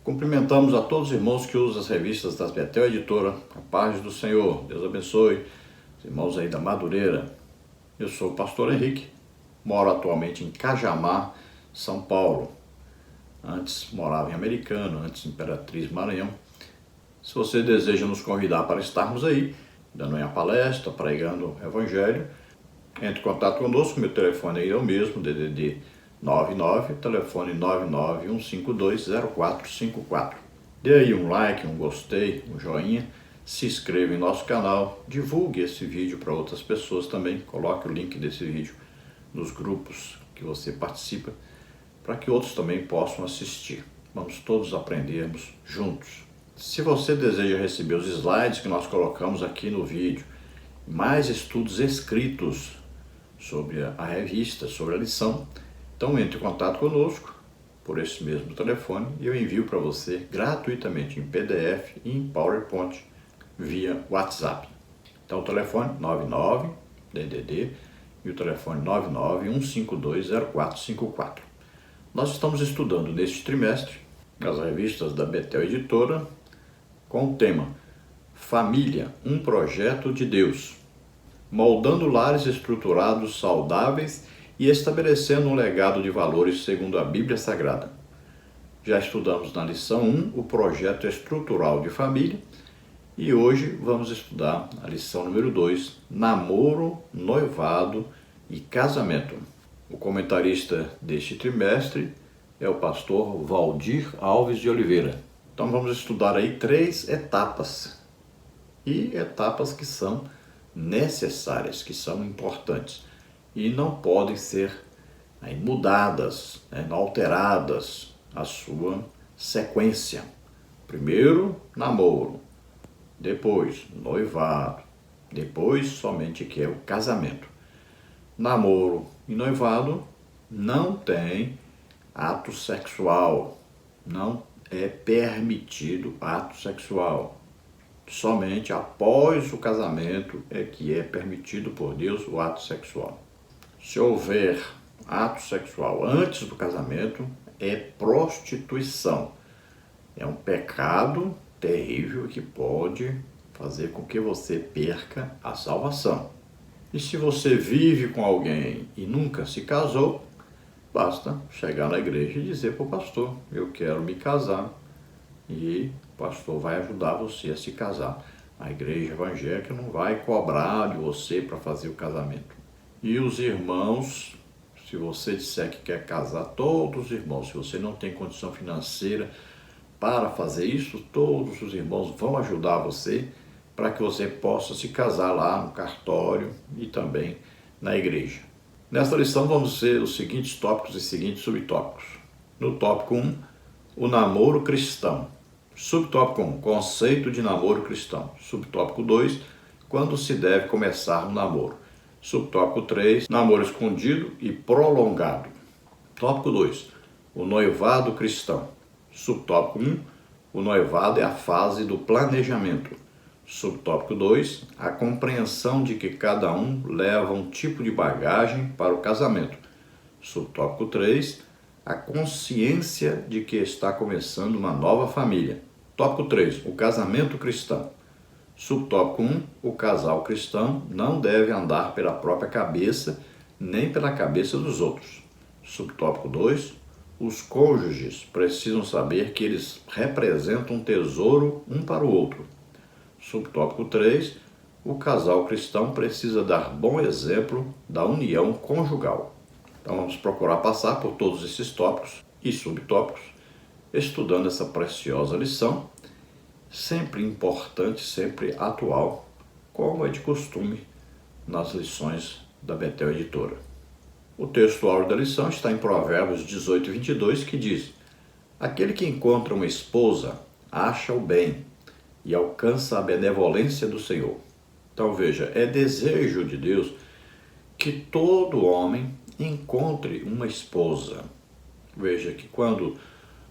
Cumprimentamos a todos os irmãos que usam as revistas da Betel Editora. A paz do Senhor, Deus abençoe os irmãos aí da Madureira. Eu sou o pastor Henrique, moro atualmente em Cajamar, São Paulo. Antes morava em Americana, antes em Imperatriz, Maranhão. Se você deseja nos convidar para estarmos aí, dando uma palestra, pregando o Evangelho, entre em contato conosco, meu telefone aí é o mesmo, DDD 99, telefone 991520454. Dê aí um like, um gostei, um joinha, se inscreva em nosso canal, divulgue esse vídeo para outras pessoas também, coloque o link desse vídeo nos grupos que você participa, para que outros também possam assistir. Vamos todos aprendermos juntos. Se você deseja receber os slides que nós colocamos aqui no vídeo, mais estudos escritos sobre a revista, sobre a lição, então entre em contato conosco por esse mesmo telefone e eu envio para você gratuitamente em PDF e em PowerPoint via WhatsApp. Então o telefone 99-DDD e o telefone 991520454. Nós estamos estudando neste trimestre as revistas da Betel Editora com o tema Família, um projeto de Deus, moldando lares estruturados saudáveis e estabelecendo um legado de valores segundo a Bíblia Sagrada. Já estudamos na lição 1 o projeto estrutural de família e hoje vamos estudar a lição número 2, namoro, noivado e casamento. O comentarista deste trimestre é o pastor Valdir Alves de Oliveira. Então vamos estudar aí 3 etapas e etapas que são necessárias, que são importantes e não podem ser mudadas, alteradas a sua sequência. Primeiro, namoro, depois noivado, depois somente que é o casamento. Namoro e noivado não tem ato sexual, não é permitido ato sexual. Somente após o casamento é que é permitido por Deus o ato sexual. Se houver ato sexual antes do casamento, é prostituição. É um pecado terrível que pode fazer com que você perca a salvação. E se você vive com alguém e nunca se casou, basta chegar na igreja e dizer para o pastor, eu quero me casar. E o pastor vai ajudar você a se casar. A igreja evangélica não vai cobrar de você para fazer o casamento. E os irmãos, se você disser que quer casar, todos os irmãos, se você não tem condição financeira para fazer isso, todos os irmãos vão ajudar você para que você possa se casar lá no cartório e também na igreja. Nesta lição vamos ver os seguintes tópicos e seguintes subtópicos. No tópico 1, o namoro cristão. Subtópico 1, conceito de namoro cristão. Subtópico 2, quando se deve começar um namoro. Subtópico 3, namoro escondido e prolongado. Tópico 2, o noivado cristão. Subtópico 1, o noivado é a fase do planejamento. Subtópico 2, a compreensão de que cada um leva um tipo de bagagem para o casamento. Subtópico 3, a consciência de que está começando uma nova família. Tópico 3, o casamento cristão. Subtópico 1, o casal cristão não deve andar pela própria cabeça, nem pela cabeça dos outros. Subtópico 2, os cônjuges precisam saber que eles representam um tesouro um para o outro. Subtópico 3, o casal cristão precisa dar bom exemplo da união conjugal. Então vamos procurar passar por todos esses tópicos e subtópicos, estudando essa preciosa lição, sempre importante, sempre atual, como é de costume nas lições da Betel Editora. O texto áureo da lição está em Provérbios 18:22, que diz: aquele que encontra uma esposa acha o bem e alcança a benevolência do Senhor. Então veja, é desejo de Deus que todo homem encontre uma esposa. Veja que quando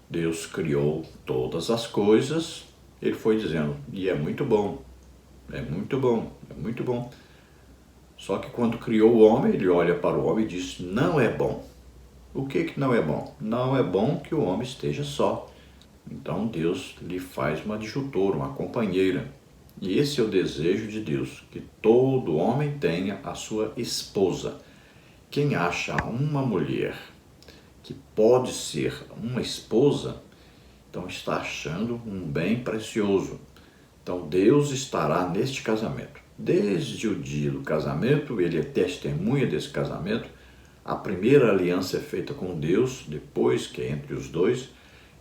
Deus criou todas as coisas, ele foi dizendo, e é muito bom, é muito bom, é muito bom. Só que quando criou o homem, ele olha para o homem e diz, não é bom. O que não é bom? Não é bom que o homem esteja só. Então Deus lhe faz uma adjutora, uma companheira. E esse é o desejo de Deus, que todo homem tenha a sua esposa. Quem acha uma mulher que pode ser uma esposa, então está achando um bem precioso. Então Deus estará neste casamento. Desde o dia do casamento, ele é testemunha desse casamento. A primeira aliança é feita com Deus, depois que é entre os dois,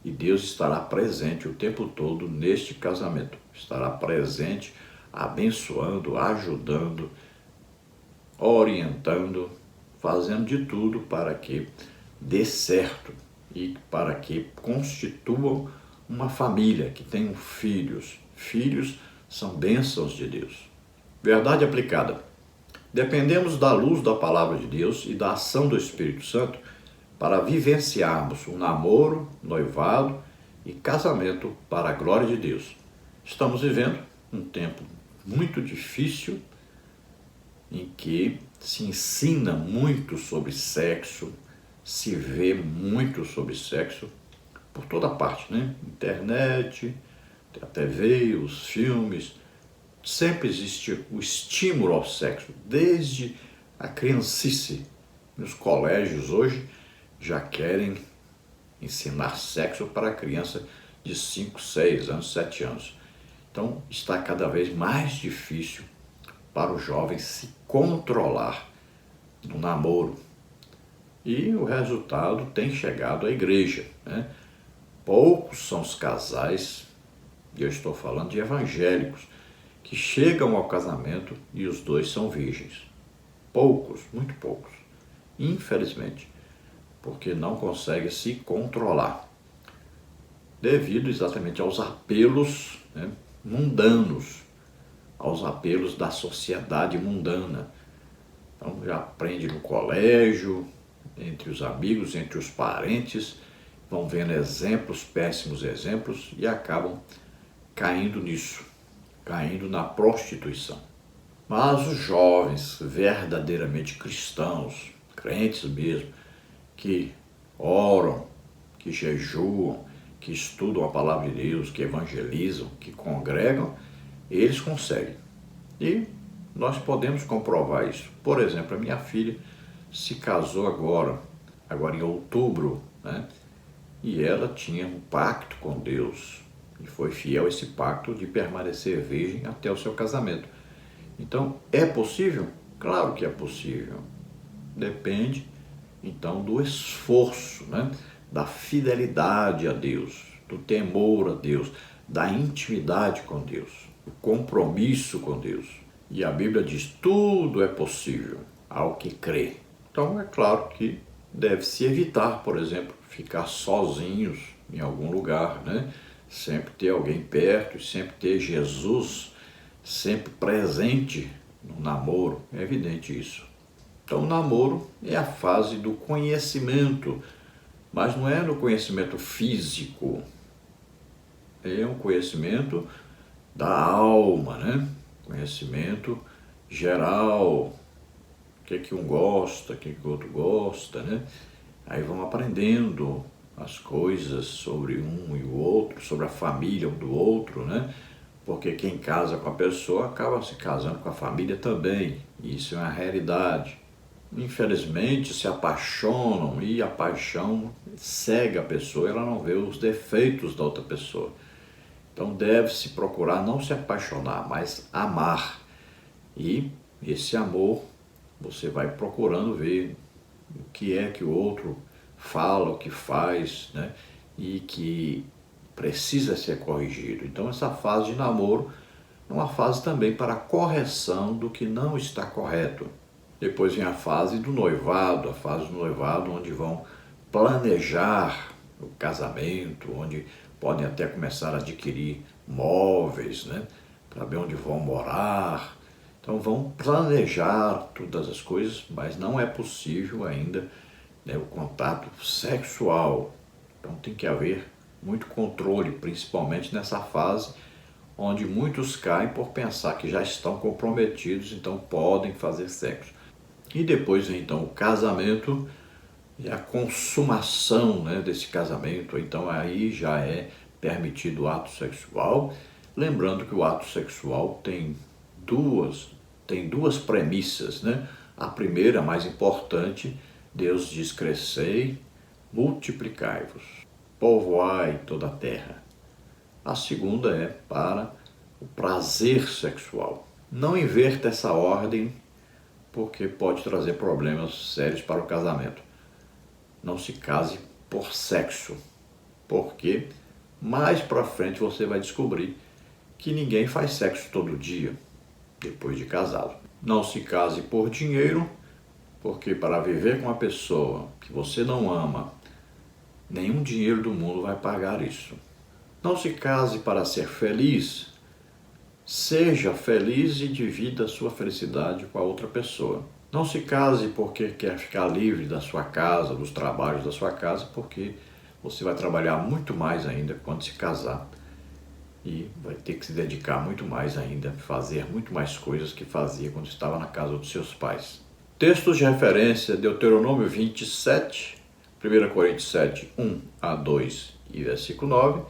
e Deus estará presente o tempo todo neste casamento. Estará presente, abençoando, ajudando, orientando, fazendo de tudo para que dê certo e para que constituam uma família, que tenham filhos. Filhos são bênçãos de Deus. Verdade aplicada. Dependemos da luz da palavra de Deus e da ação do Espírito Santo para vivenciarmos o namoro, noivado e casamento para a glória de Deus. Estamos vivendo um tempo muito difícil em que se ensina muito sobre sexo, se vê muito sobre sexo por toda parte, né? Internet, a TV, os filmes, sempre existe o estímulo ao sexo, desde a criancice. Nos colégios hoje já querem ensinar sexo para a criança de 5, 6 anos, 7 anos. Então está cada vez mais difícil para o jovem se controlar no namoro. E o resultado tem chegado à igreja, né? Poucos são os casais, e eu estou falando de evangélicos, que chegam ao casamento e os dois são virgens. Poucos, muito poucos, infelizmente, porque não conseguem se controlar, devido exatamente aos apelos, né, mundanos, aos apelos da sociedade mundana. Então já aprende no colégio, entre os amigos, entre os parentes, vão vendo exemplos, péssimos exemplos, e acabam caindo nisso, caindo na prostituição. Mas os jovens verdadeiramente cristãos, crentes mesmo, que oram, que jejuam, que estudam a palavra de Deus, que evangelizam, que congregam, eles conseguem. E nós podemos comprovar isso. Por exemplo, a minha filha se casou agora em outubro, né? E ela tinha um pacto com Deus e foi fiel a esse pacto de permanecer virgem até o seu casamento. Então, é possível? Claro que é possível. Depende, então, do esforço, né? Da fidelidade a Deus, do temor a Deus, da intimidade com Deus, do compromisso com Deus. E a Bíblia diz, tudo é possível ao que crê. Então, é claro que deve-se evitar, por exemplo, ficar sozinhos em algum lugar, né? Sempre ter alguém perto, sempre ter Jesus sempre presente no namoro, é evidente isso. Então o namoro é a fase do conhecimento, mas não é no conhecimento físico, é um conhecimento da alma, né? Conhecimento geral, o que um gosta, o que o outro gosta, né? Aí vão aprendendo as coisas sobre um e o outro, sobre a família um do outro, né? Porque quem casa com a pessoa acaba se casando com a família também. Isso é uma realidade. Infelizmente se apaixonam e a paixão cega a pessoa, ela não vê os defeitos da outra pessoa. Então deve-se procurar não se apaixonar, mas amar. E esse amor você vai procurando ver o que é que o outro fala, o que faz, né? E que precisa ser corrigido. Então essa fase de namoro é uma fase também para a correção do que não está correto. Depois vem a fase do noivado, onde vão planejar o casamento, onde podem até começar a adquirir móveis, né? Para ver onde vão morar. Então vão planejar todas as coisas, mas não é possível ainda, né, o contato sexual. Então tem que haver muito controle, principalmente nessa fase onde muitos caem por pensar que já estão comprometidos, então podem fazer sexo. E depois vem então o casamento e a consumação, né, desse casamento. Então aí já é permitido o ato sexual, lembrando que o ato sexual tem duas premissas, né? A primeira, a mais importante, Deus diz: crescei, multiplicai-vos, povoai toda a terra. A segunda é para o prazer sexual. Não inverta essa ordem, porque pode trazer problemas sérios para o casamento. Não se case por sexo, porque mais para frente você vai descobrir que ninguém faz sexo todo dia depois de casado. Não se case por dinheiro, porque para viver com uma pessoa que você não ama, nenhum dinheiro do mundo vai pagar isso. Não se case para ser feliz. Seja feliz e divida a sua felicidade com a outra pessoa. Não se case porque quer ficar livre da sua casa, dos trabalhos da sua casa, porque você vai trabalhar muito mais ainda quando se casar. E vai ter que se dedicar muito mais ainda, fazer muito mais coisas que fazia quando estava na casa dos seus pais. Textos de referência: Deuteronômio 27, 1 Coríntios 7, 1 a 2 e versículo 9,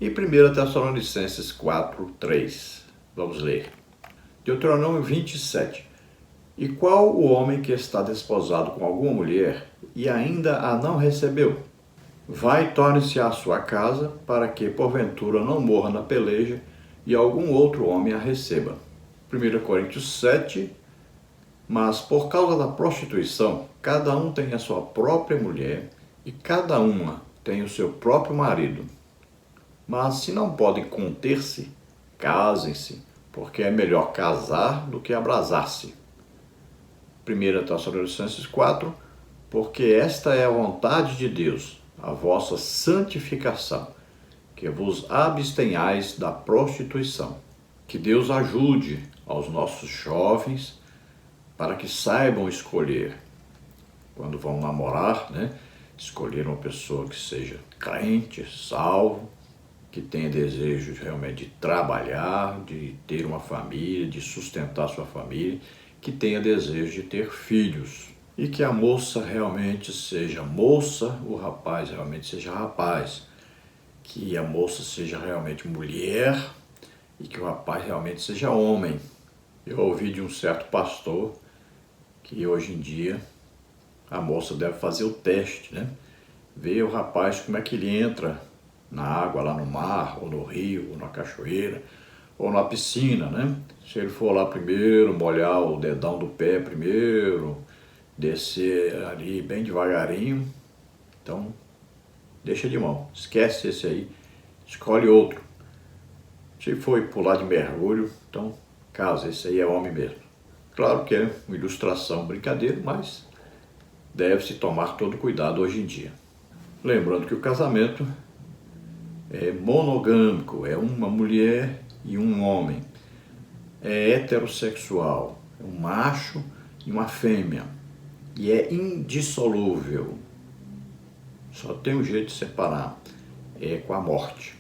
e 1 Tessalonicenses 4, 3. Vamos ler. Deuteronômio 27. E qual o homem que está desposado com alguma mulher e ainda a não recebeu? Vai e torne-se à sua casa, para que, porventura, não morra na peleja e algum outro homem a receba. 1 Coríntios 7. Mas, por causa da prostituição, cada um tem a sua própria mulher e cada uma tem o seu próprio marido. Mas, se não podem conter-se, casem-se, porque é melhor casar do que abrasar-se. 1 Tessalonicenses 4. Porque esta é a vontade de Deus, a vossa santificação, que vos abstenhais da prostituição. Que Deus ajude aos nossos jovens para que saibam escolher, quando vão namorar, né? Escolher uma pessoa que seja crente, salvo, que tenha desejo realmente de trabalhar, de ter uma família, de sustentar sua família, que tenha desejo de ter filhos. E que a moça realmente seja moça, o rapaz realmente seja rapaz. Que a moça seja realmente mulher e que o rapaz realmente seja homem. Eu ouvi de um certo pastor que hoje em dia a moça deve fazer o teste, né? Ver o rapaz como é que ele entra na água, lá no mar, ou no rio, ou na cachoeira, ou na piscina, né? Se ele for lá primeiro, molhar o dedão do pé primeiro, descer ali bem devagarinho, então deixa de mão, esquece esse aí, escolhe outro. Se for pular de mergulho, então casa, esse aí é homem mesmo. Claro que é uma ilustração, brincadeira, mas deve-se tomar todo cuidado hoje em dia. Lembrando que o casamento é monogâmico, é uma mulher e um homem. É heterossexual, é um macho e uma fêmea. E é indissolúvel. Só tem um jeito de separar, é com a morte.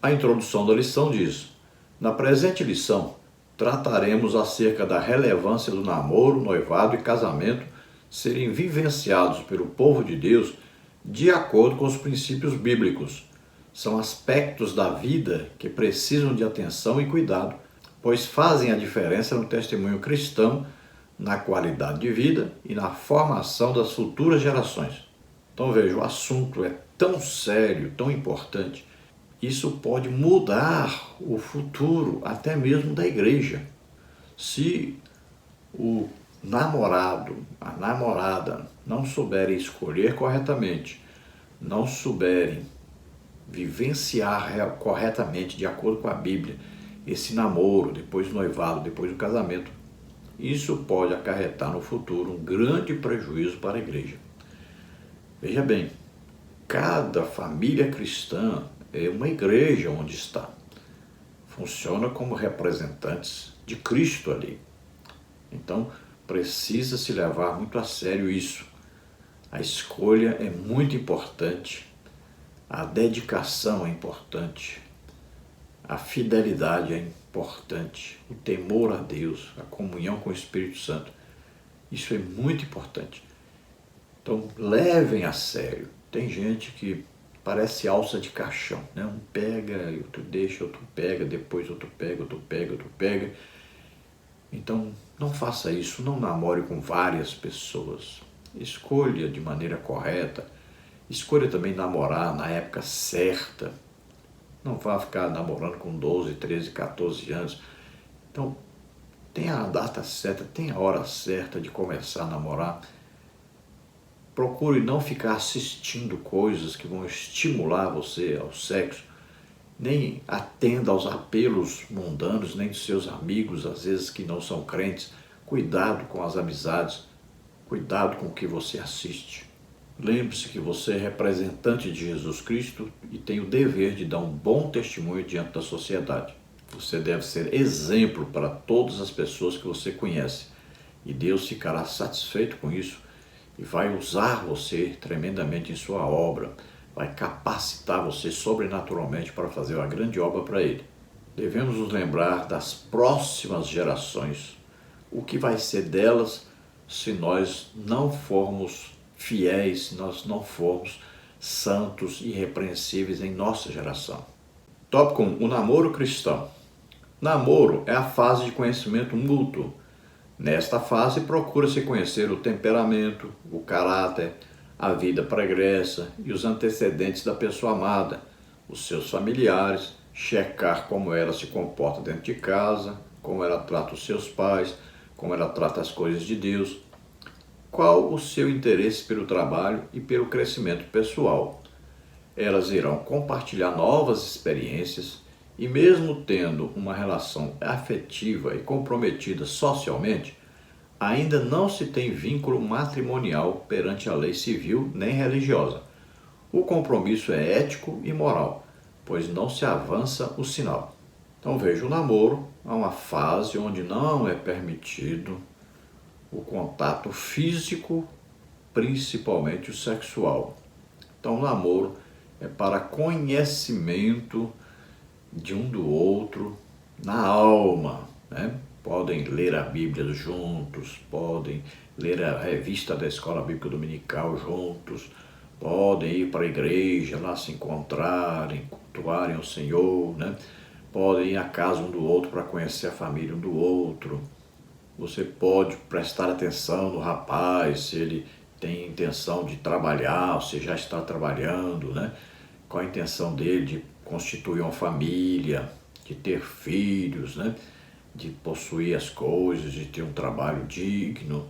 A introdução da lição diz: na presente lição, trataremos acerca da relevância do namoro, noivado e casamento serem vivenciados pelo povo de Deus de acordo com os princípios bíblicos. São aspectos da vida que precisam de atenção e cuidado, pois fazem a diferença no testemunho cristão, na qualidade de vida e na formação das futuras gerações. Então veja, o assunto é tão sério, tão importante. Isso pode mudar o futuro até mesmo da igreja. Se o namorado, a namorada, não souberem escolher corretamente, não souberem vivenciar corretamente, de acordo com a Bíblia, esse namoro, depois do noivado, depois do casamento, isso pode acarretar no futuro um grande prejuízo para a igreja. Veja bem, cada família cristã é uma igreja onde está. Funciona como representantes de Cristo ali. Então, precisa se levar muito a sério isso. A escolha é muito importante, a dedicação é importante, a fidelidade é importante, o temor a Deus, a comunhão com o Espírito Santo. Isso é muito importante. Então, levem a sério. Tem gente que parece alça de caixão, né? Um pega, outro deixa, outro pega, depois outro pega, outro pega, outro pega. Então, não faça isso, não namore com várias pessoas. Escolha de maneira correta. Escolha também namorar na época certa. Não vá ficar namorando com 12, 13, 14 anos. Então, tenha a data certa, tenha a hora certa de começar a namorar. Procure não ficar assistindo coisas que vão estimular você ao sexo. Nem atenda aos apelos mundanos, nem dos seus amigos, às vezes que não são crentes. Cuidado com as amizades, cuidado com o que você assiste. Lembre-se que você é representante de Jesus Cristo e tem o dever de dar um bom testemunho diante da sociedade. Você deve ser exemplo para todas as pessoas que você conhece. E Deus ficará satisfeito com isso e vai usar você tremendamente em sua obra. Vai capacitar você sobrenaturalmente para fazer uma grande obra para Ele. Devemos nos lembrar das próximas gerações. O que vai ser delas se nós não formos fiéis, se nós não formos santos e irrepreensíveis em nossa geração. Tópico 1. O namoro cristão. Namoro é a fase de conhecimento mútuo. Nesta fase, procura-se conhecer o temperamento, o caráter, a vida pregressa e os antecedentes da pessoa amada, os seus familiares, checar como ela se comporta dentro de casa, como ela trata os seus pais, como ela trata as coisas de Deus, qual o seu interesse pelo trabalho e pelo crescimento pessoal. Elas irão compartilhar novas experiências e mesmo tendo uma relação afetiva e comprometida socialmente, ainda não se tem vínculo matrimonial perante a lei civil nem religiosa. O compromisso é ético e moral, pois não se avança o sinal. Então veja, o namoro é uma fase onde não é permitido o contato físico, principalmente o sexual. Então o namoro é para conhecimento de um do outro na alma, né? Podem ler a Bíblia juntos, podem ler a revista da Escola Bíblica Dominical juntos, podem ir para a igreja lá se encontrarem, cultuarem o Senhor, né? Podem ir à casa um do outro para conhecer a família um do outro. Você pode prestar atenção no rapaz, se ele tem intenção de trabalhar, se já está trabalhando, né? Qual a intenção dele de constituir uma família, de ter filhos, né? De possuir as coisas, de ter um trabalho digno.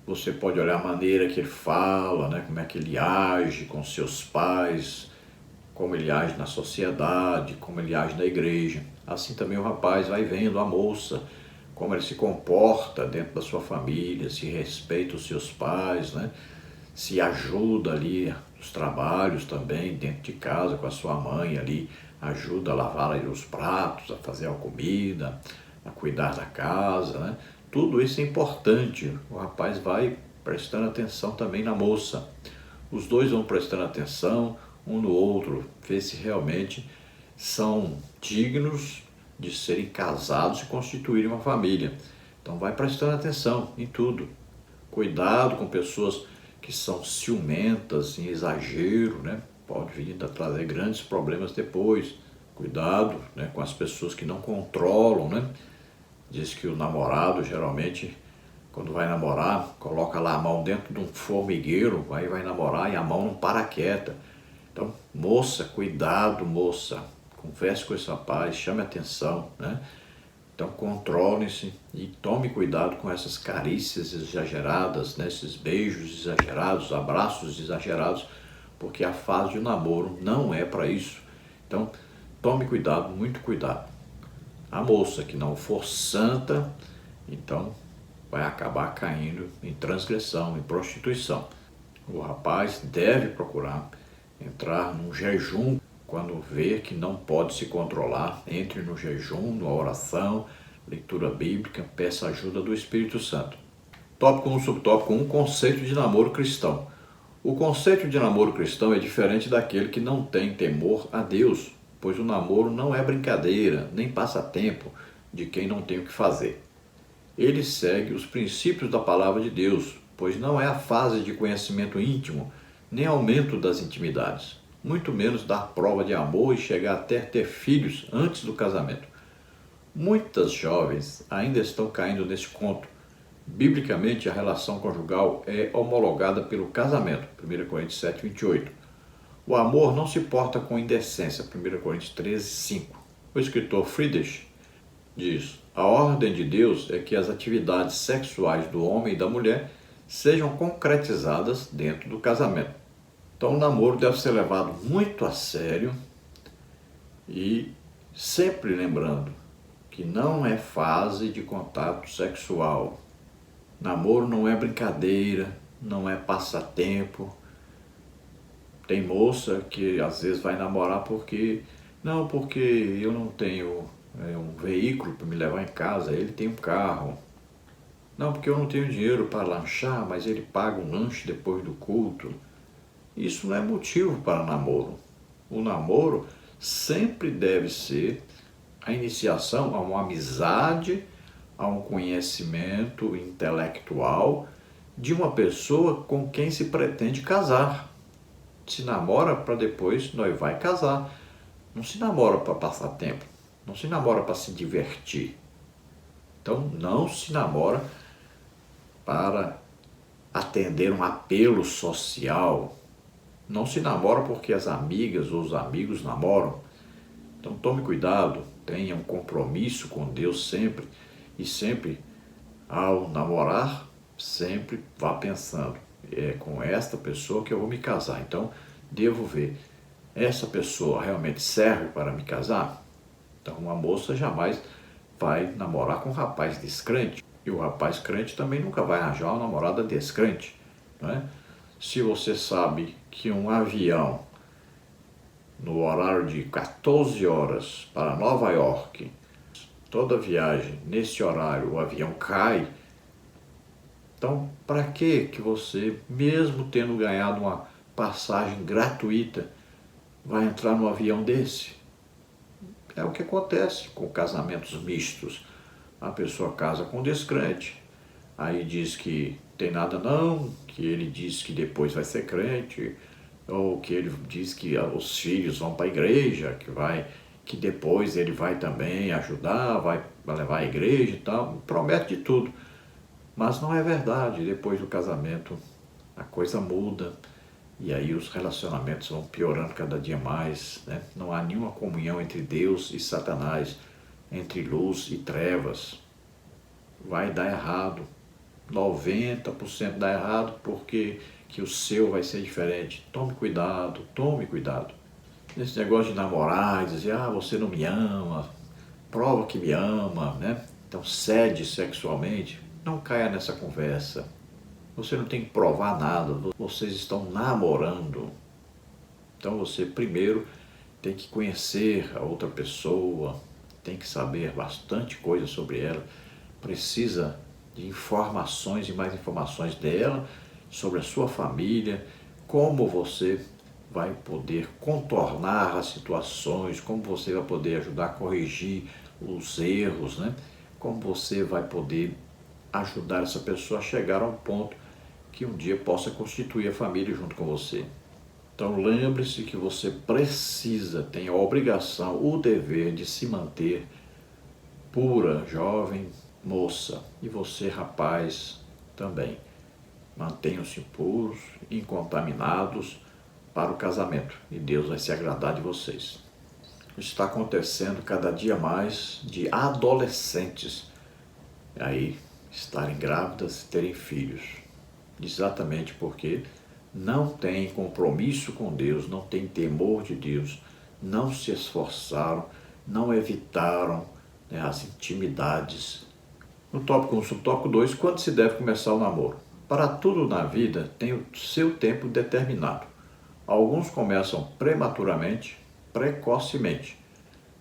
Você pode olhar a maneira que ele fala, né? Como é que ele age com seus pais, como ele age na sociedade, como ele age na igreja. Assim também o rapaz vai vendo a moça, como ele se comporta dentro da sua família, se respeita os seus pais, né? Se ajuda ali nos trabalhos também, dentro de casa com a sua mãe ali, ajuda a lavar ali os pratos, a fazer a comida, a cuidar da casa, né? Tudo isso é importante. O rapaz vai prestando atenção também na moça. Os dois vão prestando atenção um no outro, ver se realmente são dignos de serem casados e constituírem uma família. Então vai prestando atenção em tudo. Cuidado com pessoas que são ciumentas, em exagero, né? Pode vir a trazer grandes problemas depois. Cuidado, né, com as pessoas que não controlam, né? Diz que o namorado, geralmente, quando vai namorar, coloca lá a mão dentro de um formigueiro, vai namorar e a mão não para quieta. Então, moça, cuidado, moça. Converse com esse rapaz, chame atenção, né? Então controle-se e tome cuidado com essas carícias exageradas, né? Esses beijos exagerados, abraços exagerados, porque a fase de namoro não é para isso. Então tome cuidado, muito cuidado. A moça que não for santa, então vai acabar caindo em transgressão, em prostituição. O rapaz deve procurar entrar num jejum. Quando vê que não pode se controlar, entre no jejum, na oração, leitura bíblica, peça ajuda do Espírito Santo. Tópico 1, subtópico 1, conceito de namoro cristão. O conceito de namoro cristão é diferente daquele que não tem temor a Deus, pois o namoro não é brincadeira, nem passatempo de quem não tem o que fazer. Ele segue os princípios da palavra de Deus, pois não é a fase de conhecimento íntimo nem aumento das intimidades, muito menos dar prova de amor e chegar até ter filhos antes do casamento. Muitas jovens ainda estão caindo nesse conto. Biblicamente, a relação conjugal é homologada pelo casamento, 1 Coríntios 7, 28. O amor não se porta com indecência, 1 Coríntios 13, 5. O escritor Friedrich diz: a ordem de Deus é que as atividades sexuais do homem e da mulher sejam concretizadas dentro do casamento. Então o namoro deve ser levado muito a sério e sempre lembrando que não é fase de contato sexual. Namoro não é brincadeira, não é passatempo. Tem moça que às vezes vai namorar porque eu não tenho um veículo para me levar em casa, ele tem um carro. Não, porque eu não tenho dinheiro para lanchar, mas ele paga um lanche depois do culto. Isso não é motivo para namoro. O namoro sempre deve ser a iniciação a uma amizade, a um conhecimento intelectual de uma pessoa com quem se pretende casar. Se namora para depois noivar e casar. Não se namora para passar tempo. Não se namora para se divertir. Então não se namora para atender um apelo social. Não se namora porque as amigas ou os amigos namoram. Então tome cuidado, tenha um compromisso com Deus sempre. E sempre, ao namorar, sempre vá pensando, é com esta pessoa que eu vou me casar. Então, devo ver, essa pessoa realmente serve para me casar? Então, uma moça jamais vai namorar com um rapaz descrente. E o rapaz crente também nunca vai arranjar uma namorada descrente, não é? Se você sabe que um avião, no horário de 14 horas para Nova York, toda viagem, nesse horário, o avião cai. Então, para que você, mesmo tendo ganhado uma passagem gratuita, vai entrar num avião desse? É o que acontece com casamentos mistos. A pessoa casa com um descrente, aí diz que tem nada não, que ele diz que depois vai ser crente, ou que ele diz que os filhos vão para a igreja, que depois ele vai também ajudar, vai levar a igreja e tal, promete de tudo. Mas não é verdade, depois do casamento a coisa muda e aí os relacionamentos vão piorando cada dia mais, né? Não há nenhuma comunhão entre Deus e Satanás, entre luz e trevas. Vai dar errado, 90% dá errado porque que o seu vai ser diferente. Tome cuidado, tome cuidado. Esse negócio de namorar e dizer, você não me ama, prova que me ama, né? Então cede sexualmente, não caia nessa conversa. Você não tem que provar nada, vocês estão namorando. Então você primeiro tem que conhecer a outra pessoa, tem que saber bastante coisa sobre ela, precisa de informações e mais informações dela, sobre a sua família, como você vai poder contornar as situações, como você vai poder ajudar a corrigir os erros, né? Como você vai poder ajudar essa pessoa a chegar a um ponto que um dia possa constituir a família junto com você. Então lembre-se que você precisa, tem a obrigação, o dever de se manter pura, jovem, moça, e você, rapaz, também. Mantenham-se puros, incontaminados para o casamento e Deus vai se agradar de vocês. Está acontecendo cada dia mais de adolescentes aí estarem grávidas e terem filhos. Exatamente porque não têm compromisso com Deus, não têm temor de Deus, não se esforçaram, não evitaram, né, as intimidades. No tópico 1, subtópico 2, quando se deve começar o namoro? Para tudo na vida tem o seu tempo determinado. Alguns começam prematuramente, precocemente.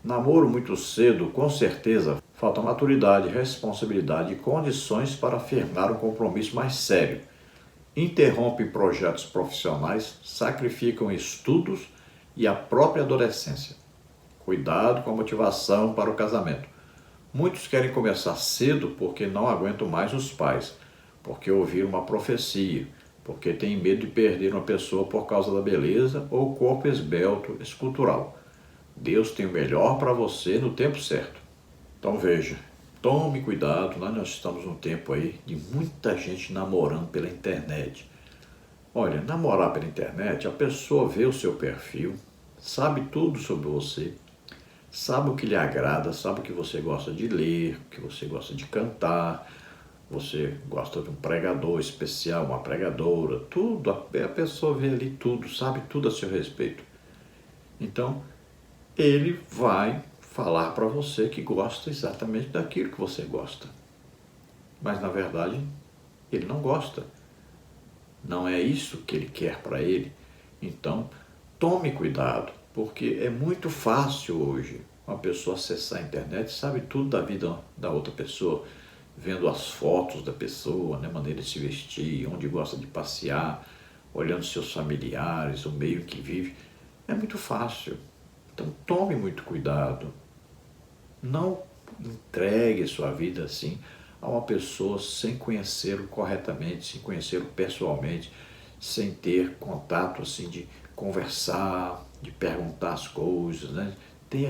Namoro muito cedo, com certeza, falta maturidade, responsabilidade e condições para firmar um compromisso mais sério. Interrompem projetos profissionais, sacrificam estudos e a própria adolescência. Cuidado com a motivação para o casamento. Muitos querem começar cedo porque não aguentam mais os pais, porque ouviram uma profecia, porque tem medo de perder uma pessoa por causa da beleza ou corpo esbelto escultural. Deus tem o melhor para você no tempo certo. Então veja, tome cuidado, nós estamos num tempo aí de muita gente namorando pela internet. Olha, namorar pela internet, a pessoa vê o seu perfil, sabe tudo sobre você, sabe o que lhe agrada, sabe o que você gosta de ler, o que você gosta de cantar, você gosta de um pregador especial, uma pregadora, tudo, a pessoa vê ali tudo, sabe tudo a seu respeito. Então, ele vai falar para você que gosta exatamente daquilo que você gosta. Mas, na verdade, ele não gosta. Não é isso que ele quer para ele. Então, tome cuidado, porque é muito fácil hoje uma pessoa acessar a internet, sabe tudo da vida da outra pessoa, vendo as fotos da pessoa, né, maneira de se vestir, onde gosta de passear, olhando seus familiares, o meio que vive. É muito fácil. Então, tome muito cuidado. Não entregue sua vida assim a uma pessoa sem conhecê-lo corretamente, sem conhecê-lo pessoalmente, sem ter contato assim de conversar, de perguntar as coisas, né?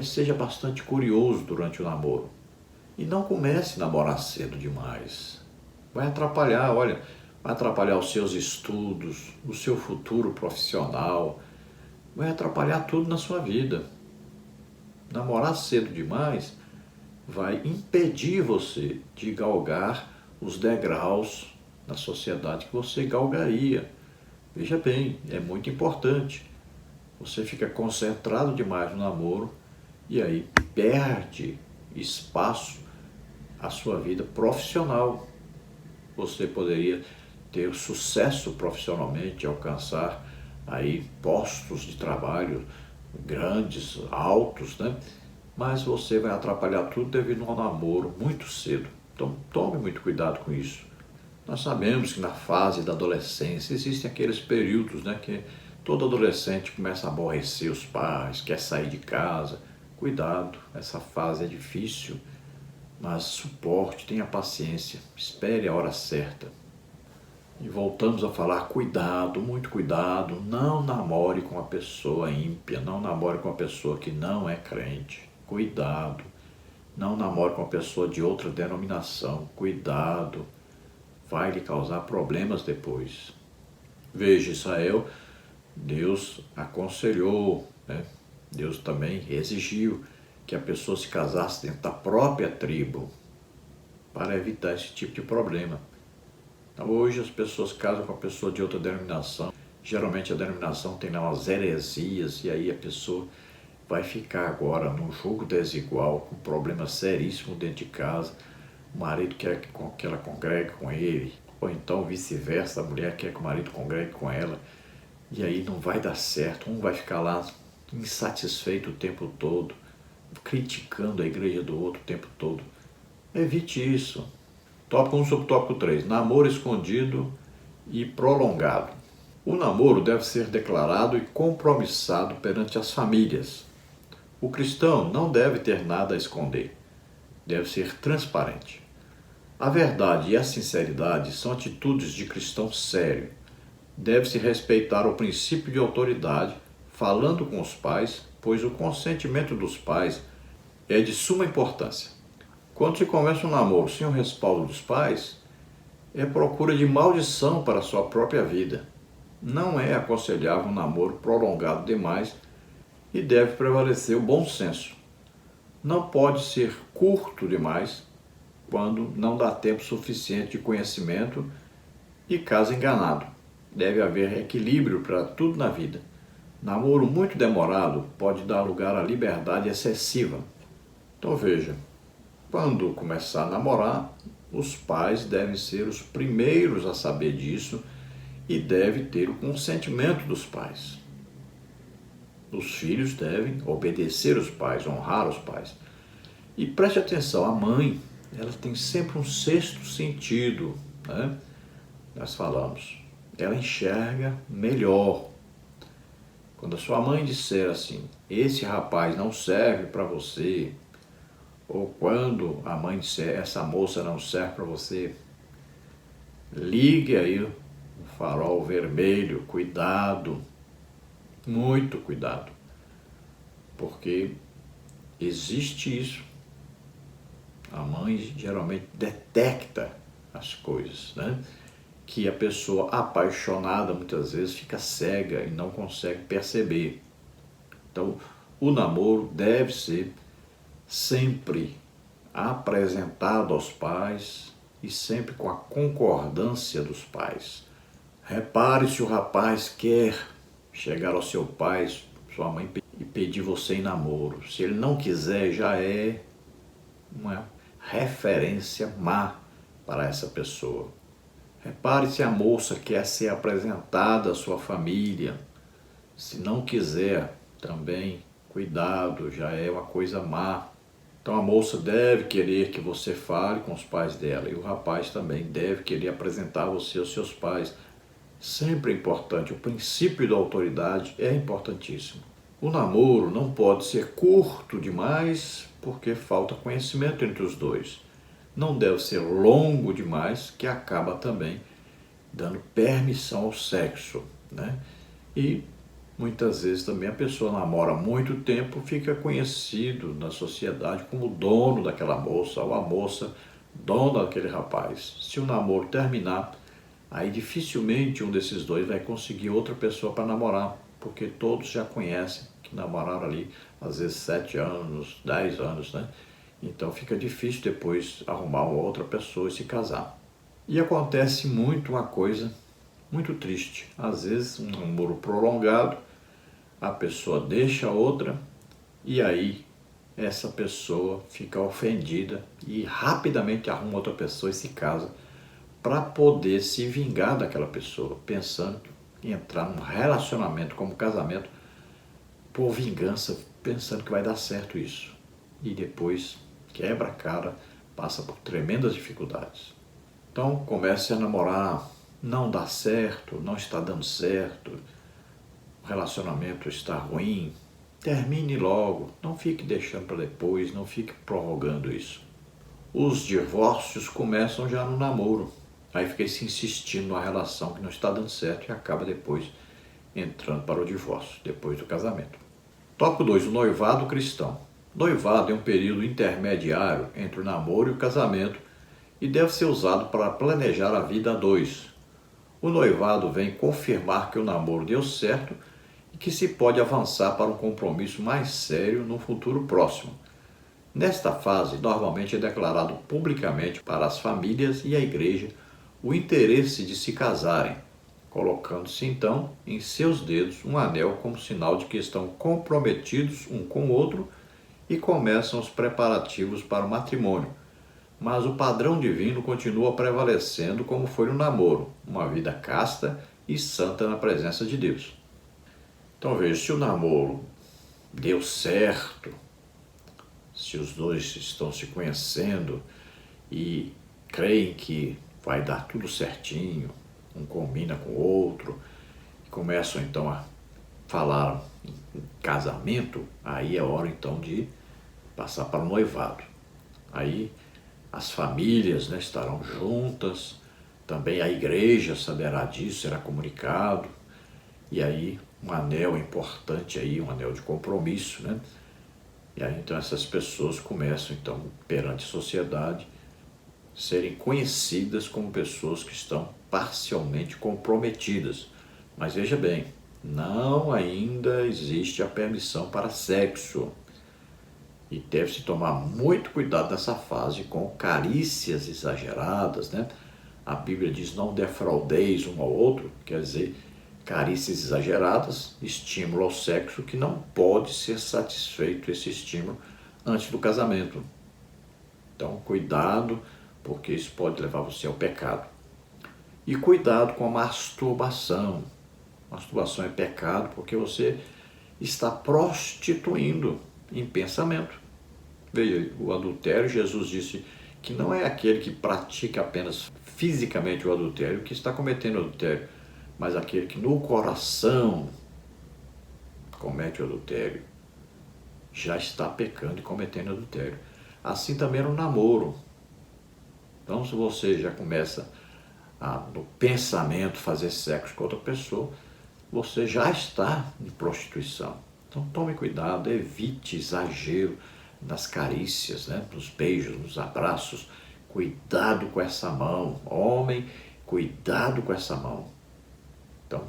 Seja bastante curioso durante o namoro. E não comece a namorar cedo demais. Vai atrapalhar, olha, vai atrapalhar os seus estudos, o seu futuro profissional, vai atrapalhar tudo na sua vida. Namorar cedo demais vai impedir você de galgar os degraus na sociedade que você galgaria. Veja bem, é muito importante. Você fica concentrado demais no namoro e aí perde espaço à sua vida profissional. Você poderia ter sucesso profissionalmente, alcançar aí postos de trabalho grandes, altos, né? Mas você vai atrapalhar tudo devido ao namoro muito cedo. Então tome muito cuidado com isso. Nós sabemos que na fase da adolescência existem aqueles períodos, né, que todo adolescente começa a aborrecer os pais, quer sair de casa. Cuidado, essa fase é difícil, mas suporte, tenha paciência, espere a hora certa. E voltamos a falar, cuidado, muito cuidado, não namore com uma pessoa ímpia, não namore com uma pessoa que não é crente. Cuidado, não namore com uma pessoa de outra denominação, cuidado, vai lhe causar problemas depois. Veja, Israel, Deus aconselhou, né? Deus também exigiu que a pessoa se casasse dentro da própria tribo, para evitar esse tipo de problema. Então, hoje as pessoas casam com a pessoa de outra denominação, geralmente a denominação tem lá umas heresias, e aí a pessoa vai ficar agora num jogo desigual, com um problema seríssimo dentro de casa. O marido quer que ela congregue com ele, ou então vice-versa, a mulher quer que o marido congregue com ela, e aí não vai dar certo, um vai ficar lá insatisfeito o tempo todo, criticando a igreja do outro o tempo todo. Evite isso. Tópico 1 sobre tópico 3, namoro escondido e prolongado. O namoro deve ser declarado e compromissado perante as famílias. O cristão não deve ter nada a esconder, deve ser transparente. A verdade e a sinceridade são atitudes de cristão sério. Deve-se respeitar o princípio de autoridade, falando com os pais, pois o consentimento dos pais é de suma importância. Quando se começa um namoro sem o respaldo dos pais, é procura de maldição para a sua própria vida. Não é aconselhável um namoro prolongado demais e deve prevalecer o bom senso. Não pode ser curto demais quando não dá tempo suficiente de conhecimento e casa enganado. Deve haver equilíbrio para tudo na vida. Namoro muito demorado pode dar lugar à liberdade excessiva. Então veja, quando começar a namorar, os pais devem ser os primeiros a saber disso e deve ter o consentimento dos pais. Os filhos devem obedecer os pais, honrar os pais. E preste atenção, a mãe, ela tem sempre um sexto sentido, né? Nós falamos, ela enxerga melhor. Quando a sua mãe disser assim, esse rapaz não serve para você, ou quando a mãe disser, essa moça não serve para você, ligue aí um farol vermelho, cuidado, muito cuidado, porque existe isso. A mãe geralmente detecta as coisas, né? Que a pessoa apaixonada muitas vezes fica cega e não consegue perceber. Então, o namoro deve ser sempre apresentado aos pais e sempre com a concordância dos pais. Repare se o rapaz quer chegar ao seu pai, sua mãe, e pedir você em namoro. Se ele não quiser, já é uma referência má para essa pessoa. Repare se a moça quer ser apresentada à sua família. Se não quiser, também, cuidado, já é uma coisa má. Então a moça deve querer que você fale com os pais dela e o rapaz também deve querer apresentar você aos seus pais. Sempre é importante, o princípio da autoridade é importantíssimo. O namoro não pode ser curto demais porque falta conhecimento entre os dois. Não deve ser longo demais que acaba também dando permissão ao sexo, né? E muitas vezes também a pessoa namora há muito tempo, fica conhecido na sociedade como dono daquela moça, ou a moça dona daquele rapaz. Se o namoro terminar, aí dificilmente um desses dois vai conseguir outra pessoa para namorar, porque todos já conhecem que namoraram ali, às vezes 7 anos, 10 anos, né? Então fica difícil depois arrumar uma outra pessoa e se casar. E acontece muito uma coisa muito triste. Às vezes um namoro prolongado, a pessoa deixa a outra e aí essa pessoa fica ofendida e rapidamente arruma outra pessoa e se casa para poder se vingar daquela pessoa, pensando em entrar num relacionamento como casamento por vingança, pensando que vai dar certo isso. E depois quebra a cara, passa por tremendas dificuldades. Então comece a namorar, não dá certo, não está dando certo, o relacionamento está ruim, termine logo, não fique deixando para depois, não fique prorrogando isso. Os divórcios começam já no namoro, aí fica se insistindo numa relação que não está dando certo e acaba depois entrando para o divórcio, depois do casamento. Tópico 2, o noivado cristão. Noivado é um período intermediário entre o namoro e o casamento e deve ser usado para planejar a vida a dois. O noivado vem confirmar que o namoro deu certo e que se pode avançar para um compromisso mais sério no futuro próximo. Nesta fase, normalmente é declarado publicamente para as famílias e a igreja o interesse de se casarem, colocando-se então em seus dedos um anel como sinal de que estão comprometidos um com o outro e começam os preparativos para o matrimônio. Mas o padrão divino continua prevalecendo como foi no namoro, uma vida casta e santa na presença de Deus. Então veja, se o namoro deu certo, se os dois estão se conhecendo e creem que vai dar tudo certinho, um combina com o outro, e começam então a falar em casamento, aí é hora então de passar para o noivado. Aí as famílias, né, estarão juntas, também a igreja saberá disso, será comunicado, e aí um anel importante aí, um anel de compromisso, né? E aí então essas pessoas começam então perante a sociedade serem conhecidas como pessoas que estão parcialmente comprometidas. Mas veja bem, não ainda existe a permissão para sexo. E deve-se tomar muito cuidado nessa fase com carícias exageradas, né? A Bíblia diz, não defraudeis um ao outro, quer dizer, carícias exageradas, estímulo ao sexo que não pode ser satisfeito esse estímulo antes do casamento. Então, cuidado, porque isso pode levar você ao pecado. E cuidado com a masturbação. Masturbação é pecado porque você está prostituindo em pensamento. Veja, o adultério, Jesus disse que não é aquele que pratica apenas fisicamente o adultério que está cometendo o adultério, mas aquele que no coração comete o adultério já está pecando e cometendo adultério. Assim também no namoro. Então, se você já começa no pensamento fazer sexo com outra pessoa, você já está em prostituição. Então tome cuidado, evite exagero nas carícias, né? Nos beijos, nos abraços. Cuidado com essa mão. Homem, cuidado com essa mão. Então,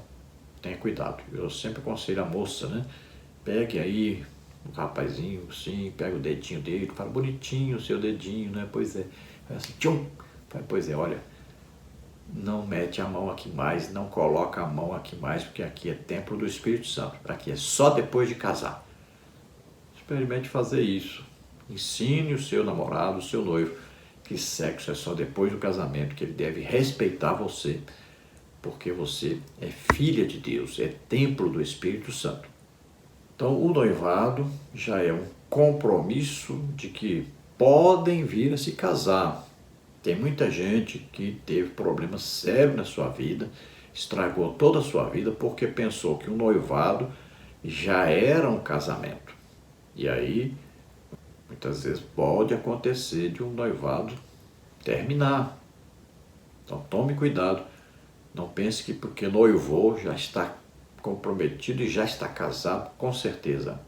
tenha cuidado. Eu sempre aconselho a moça, né? Pegue aí o rapazinho, sim, pega o dedinho dele, fala, bonitinho o seu dedinho, né? Pois é. Fala assim, tchum! Fala, pois é, olha, não mete a mão aqui mais, não coloca a mão aqui mais, porque aqui é templo do Espírito Santo. Aqui é só depois de casar. Experimente fazer isso. Ensine o seu namorado, o seu noivo, que sexo é só depois do casamento, que ele deve respeitar você, porque você é filha de Deus, é templo do Espírito Santo. Então, o noivado já é um compromisso de que podem vir a se casar. Tem muita gente que teve problemas sérios na sua vida, estragou toda a sua vida porque pensou que o noivado já era um casamento. E aí, muitas vezes pode acontecer de um noivado terminar. Então tome cuidado. Não pense que porque noivou já está comprometido e já está casado, com certeza.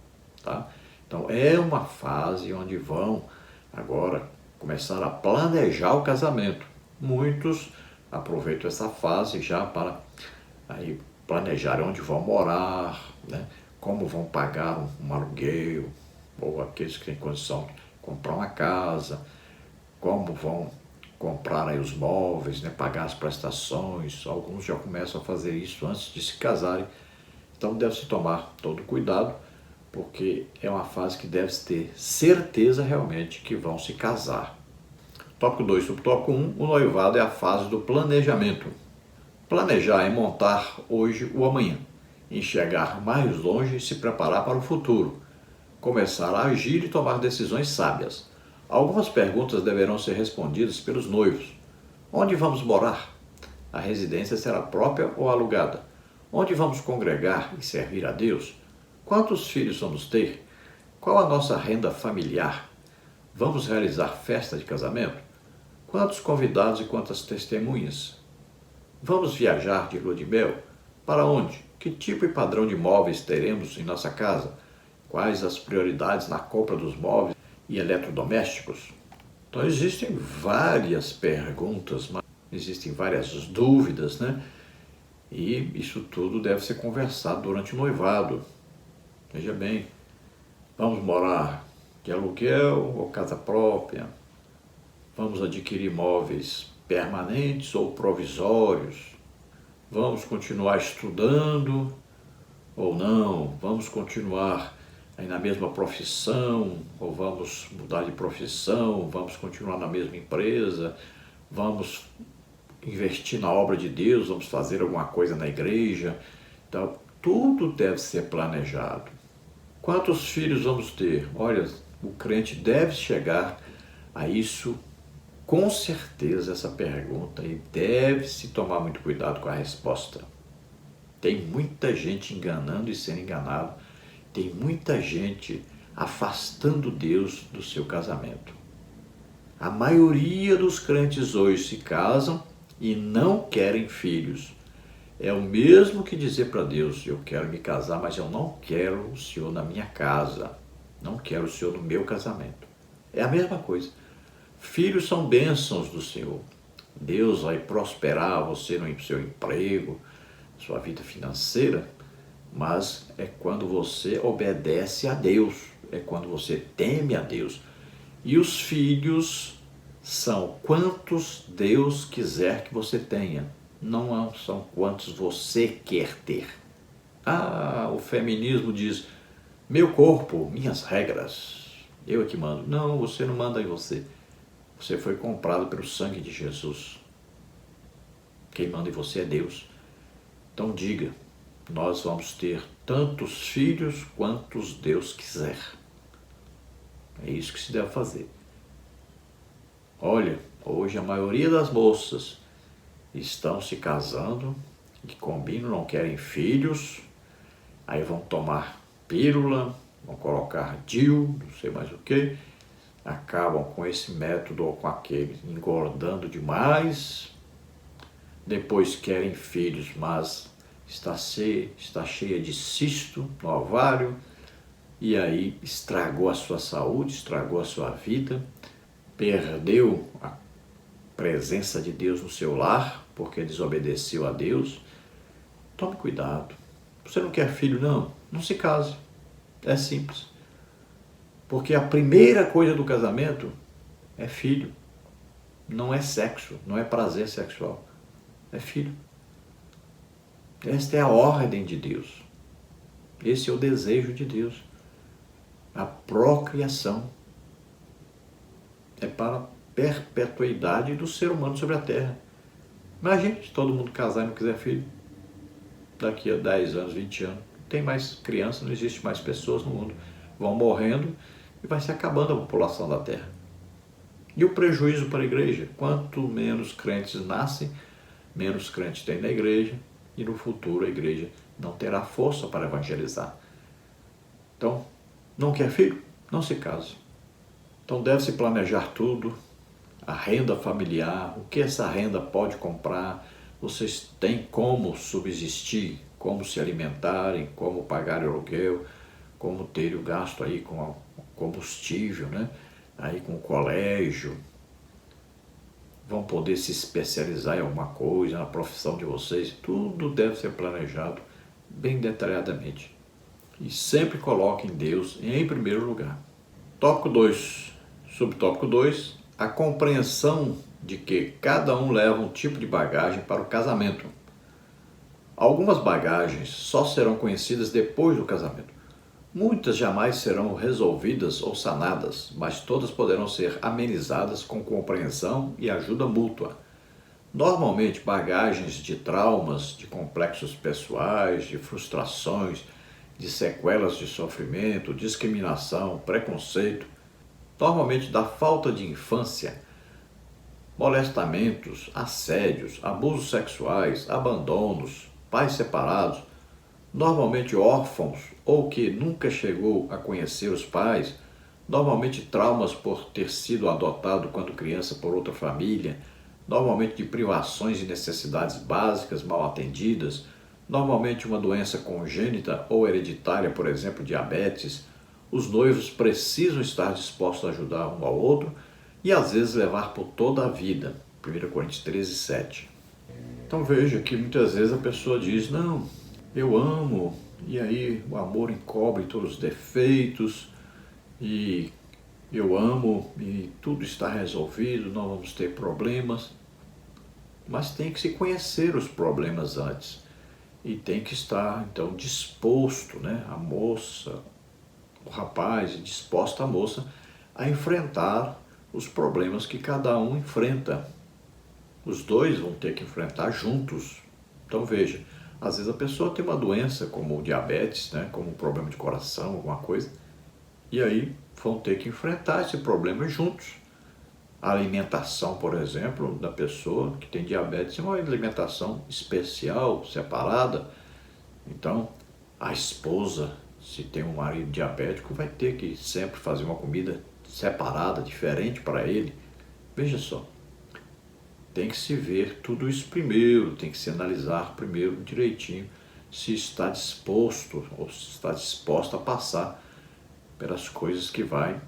Tá? Então é uma fase onde vão agora começar a planejar o casamento. Muitos aproveitam essa fase já para aí planejar onde vão morar, né? Como vão pagar um aluguel, ou aqueles que têm condição de comprar uma casa, como vão comprar aí os móveis, né? Pagar as prestações. Alguns já começam a fazer isso antes de se casarem. Então deve-se tomar todo cuidado, porque é uma fase que deve-se ter certeza realmente que vão se casar. Tópico 2, subtópico 1, o noivado é a fase do planejamento. Planejar é montar hoje o amanhã, enxergar mais longe e se preparar para o futuro, começar a agir e tomar decisões sábias. Algumas perguntas deverão ser respondidas pelos noivos. Onde vamos morar? A residência será própria ou alugada? Onde vamos congregar e servir a Deus? Quantos filhos vamos ter? Qual a nossa renda familiar? Vamos realizar festa de casamento? Quantos convidados e quantas testemunhas? Vamos viajar de lua de mel? Para onde? Que tipo e padrão de móveis teremos em nossa casa? Quais as prioridades na compra dos móveis e eletrodomésticos? Então existem várias perguntas, existem várias dúvidas, né? E isso tudo deve ser conversado durante o noivado. Veja bem, vamos morar de aluguel ou casa própria? Vamos adquirir móveis permanentes ou provisórios? Vamos continuar estudando ou não? Vamos continuar aí na mesma profissão ou vamos mudar de profissão? Vamos continuar na mesma empresa? Vamos investir na obra de Deus? Vamos fazer alguma coisa na igreja? Então, tudo deve ser planejado. Quantos filhos vamos ter? Olha, o crente deve chegar a isso. Com certeza essa pergunta e deve-se tomar muito cuidado com a resposta. Tem muita gente enganando e sendo enganado. Tem muita gente afastando Deus do seu casamento. A maioria dos crentes hoje se casam e não querem filhos. É o mesmo que dizer para Deus, eu quero me casar, mas eu não quero o Senhor na minha casa. Não quero o Senhor no meu casamento. É a mesma coisa. Filhos são bênçãos do Senhor. Deus vai prosperar você no seu emprego, sua vida financeira, mas é quando você obedece a Deus, é quando você teme a Deus. E os filhos são quantos Deus quiser que você tenha, não são quantos você quer ter. O feminismo diz, meu corpo, minhas regras, eu é que mando. Não, você não manda em você. Você foi comprado pelo sangue de Jesus. Quem manda em você é Deus. Então diga, nós vamos ter tantos filhos quantos Deus quiser. É isso que se deve fazer. Olha, hoje a maioria das moças estão se casando e combinam, não querem filhos, aí vão tomar pílula, vão colocar DIU, não sei mais o que, acabam com esse método ou com aquele, engordando demais, depois querem filhos, mas está cheia de cisto no ovário, e aí estragou a sua saúde, estragou a sua vida, perdeu a presença de Deus no seu lar, porque desobedeceu a Deus. Tome cuidado. Você não quer filho, não? Não se case. É simples. Porque a primeira coisa do casamento é filho. Não é sexo, não é prazer sexual. É filho. Esta é a ordem de Deus. Esse é o desejo de Deus. A procriação é para a perpetuidade do ser humano sobre a terra. Imagine se todo mundo casar e não quiser filho. Daqui a 10 anos, 20 anos, não tem mais criança, não existe mais pessoas no mundo. Vão morrendo e vai se acabando a população da terra. E o prejuízo para a igreja? Quanto menos crentes nascem, menos crentes tem na igreja, e no futuro a igreja não terá força para evangelizar. Então, não quer filho? Não se case. Então deve-se planejar tudo, a renda familiar, o que essa renda pode comprar, vocês têm como subsistir, como se alimentarem, como pagar aluguel, como ter o gasto aí com o combustível, né? Aí com o colégio, vão poder se especializar em alguma coisa, na profissão de vocês, tudo deve ser planejado bem detalhadamente. E sempre coloquem Deus em primeiro lugar. Tópico 2, subtópico 2, a compreensão de que cada um leva um tipo de bagagem para o casamento. Algumas bagagens só serão conhecidas depois do casamento. Muitas jamais serão resolvidas ou sanadas, mas todas poderão ser amenizadas com compreensão e ajuda mútua. Normalmente, bagagens de traumas, de complexos pessoais, de frustrações, de sequelas de sofrimento, discriminação, preconceito, normalmente da falta de infância, molestamentos, assédios, abusos sexuais, abandonos, pais separados, normalmente órfãos ou que nunca chegou a conhecer os pais, normalmente traumas por ter sido adotado quando criança por outra família, normalmente de privações e necessidades básicas mal atendidas, normalmente uma doença congênita ou hereditária, por exemplo, diabetes. Os noivos precisam estar dispostos a ajudar um ao outro e às vezes levar por toda a vida. 1 Coríntios 13, 7. Então veja que muitas vezes a pessoa diz, não, eu amo, e aí o amor encobre todos os defeitos, e eu amo e tudo está resolvido, não vamos ter problemas. Mas tem que se conhecer os problemas antes. E tem que estar, então, disposto, né, a moça, o rapaz, disposta a moça a enfrentar os problemas que cada um enfrenta. Os dois vão ter que enfrentar juntos. Então veja, às vezes a pessoa tem uma doença como diabetes, né, como um problema de coração, alguma coisa, e aí vão ter que enfrentar esse problema juntos. A alimentação, por exemplo, da pessoa que tem diabetes é uma alimentação especial, separada. Então, a esposa, se tem um marido diabético, vai ter que sempre fazer uma comida separada, diferente para ele. Veja só, tem que se ver tudo isso primeiro, tem que se analisar primeiro direitinho se está disposto ou se está disposta a passar pelas coisas que vai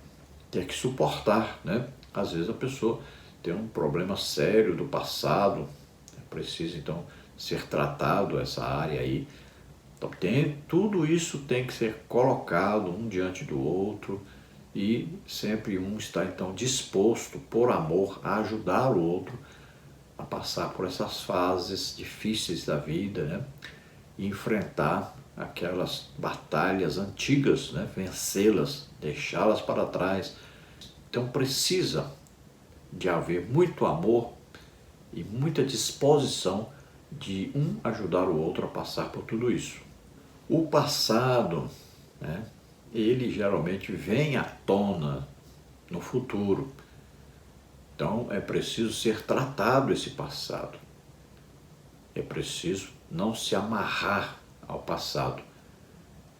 ter que suportar, né? Às vezes a pessoa tem um problema sério do passado, precisa então ser tratado essa área aí. Então tudo isso tem que ser colocado um diante do outro e sempre um está então disposto, por amor, a ajudar o outro a passar por essas fases difíceis da vida, né? E enfrentar aquelas batalhas antigas, né? Vencê-las, deixá-las para trás. Então precisa de haver muito amor e muita disposição de um ajudar o outro a passar por tudo isso. O passado, né, ele geralmente vem à tona no futuro. Então é preciso ser tratado esse passado. É preciso não se amarrar ao passado.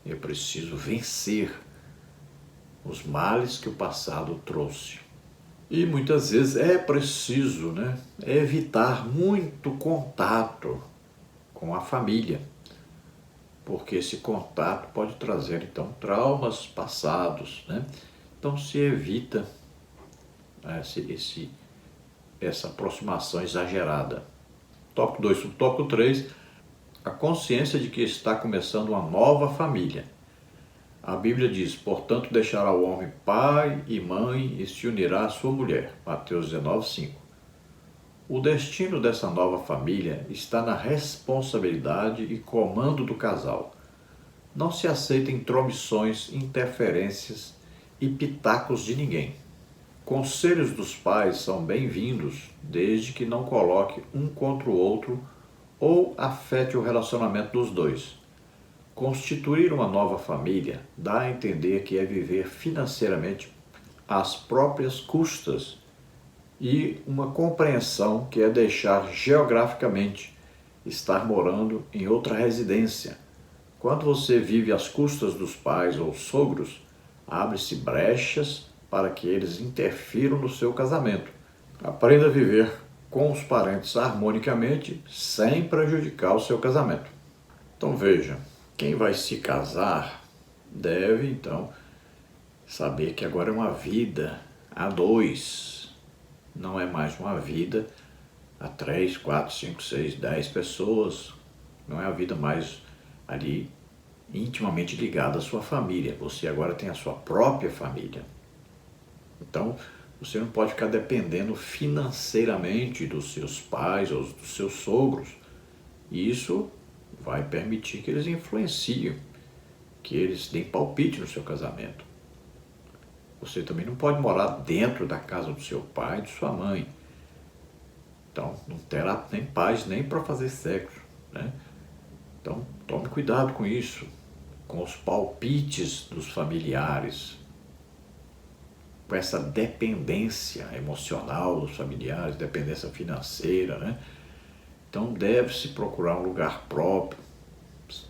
É preciso vencer os males que o passado trouxe. E muitas vezes é preciso, né, evitar muito contato com a família, porque esse contato pode trazer, então, traumas passados, né? Então se evita essa aproximação exagerada. Tópico 2, subtópico 3, a consciência de que está começando uma nova família. A Bíblia diz, portanto, deixará o homem pai e mãe e se unirá à sua mulher. Mateus 19, 5. O destino dessa nova família está na responsabilidade e comando do casal. Não se aceita intromissões, interferências e pitacos de ninguém. Conselhos dos pais são bem-vindos, desde que não coloque um contra o outro ou afete o relacionamento dos dois. Constituir uma nova família dá a entender que é viver financeiramente às próprias custas e uma compreensão que é deixar geograficamente, estar morando em outra residência. Quando você vive às custas dos pais ou sogros, abre-se brechas para que eles interfiram no seu casamento. Aprenda a viver com os parentes harmonicamente, sem prejudicar o seu casamento. Então veja, quem vai se casar deve então saber que agora é uma vida a dois, não é mais uma vida a 3, 4, 5, 6, 10 pessoas, não é a vida mais ali intimamente ligada à sua família, você agora tem a sua própria família. Então você não pode ficar dependendo financeiramente dos seus pais ou dos seus sogros, e isso vai permitir que eles influenciem, que eles deem palpite no seu casamento. Você também não pode morar dentro da casa do seu pai e de sua mãe. Então, não terá nem paz nem para fazer sexo, né? Então, tome cuidado com isso, com os palpites dos familiares, com essa dependência emocional dos familiares, dependência financeira, né? Então deve-se procurar um lugar próprio,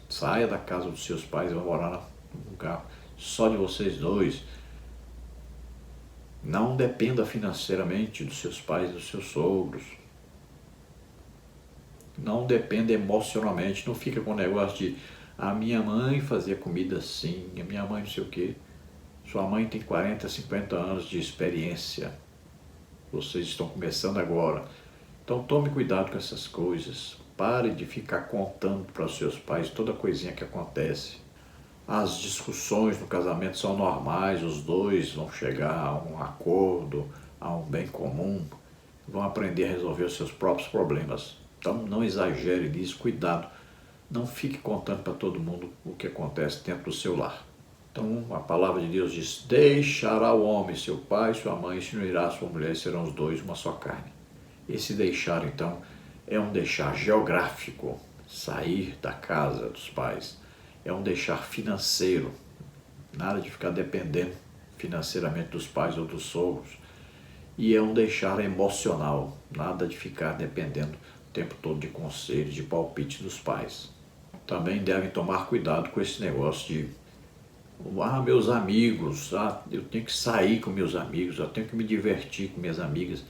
saia da casa dos seus pais e vá morar num lugar só de vocês dois. Não dependa financeiramente dos seus pais e dos seus sogros. Não dependa emocionalmente, não fica com o negócio de a minha mãe fazia comida assim, a minha mãe não sei o quê. Sua mãe tem 40, 50 anos de experiência. Vocês estão começando agora. Então tome cuidado com essas coisas. Pare de ficar contando para os seus pais toda coisinha que acontece. As discussões no casamento são normais, os dois vão chegar a um acordo, a um bem comum, vão aprender a resolver os seus próprios problemas. Então não exagere nisso, cuidado. Não fique contando para todo mundo o que acontece dentro do seu lar. Então a palavra de Deus diz, deixará o homem seu pai e sua mãe, e se unirá a sua mulher, e serão os dois uma só carne. Esse deixar, então, é um deixar geográfico, sair da casa dos pais. É um deixar financeiro, nada de ficar dependendo financeiramente dos pais ou dos sogros. E é um deixar emocional, nada de ficar dependendo o tempo todo de conselhos, de palpite dos pais. Também devem tomar cuidado com esse negócio de meus amigos, eu tenho que sair com meus amigos, eu tenho que me divertir com minhas amigas.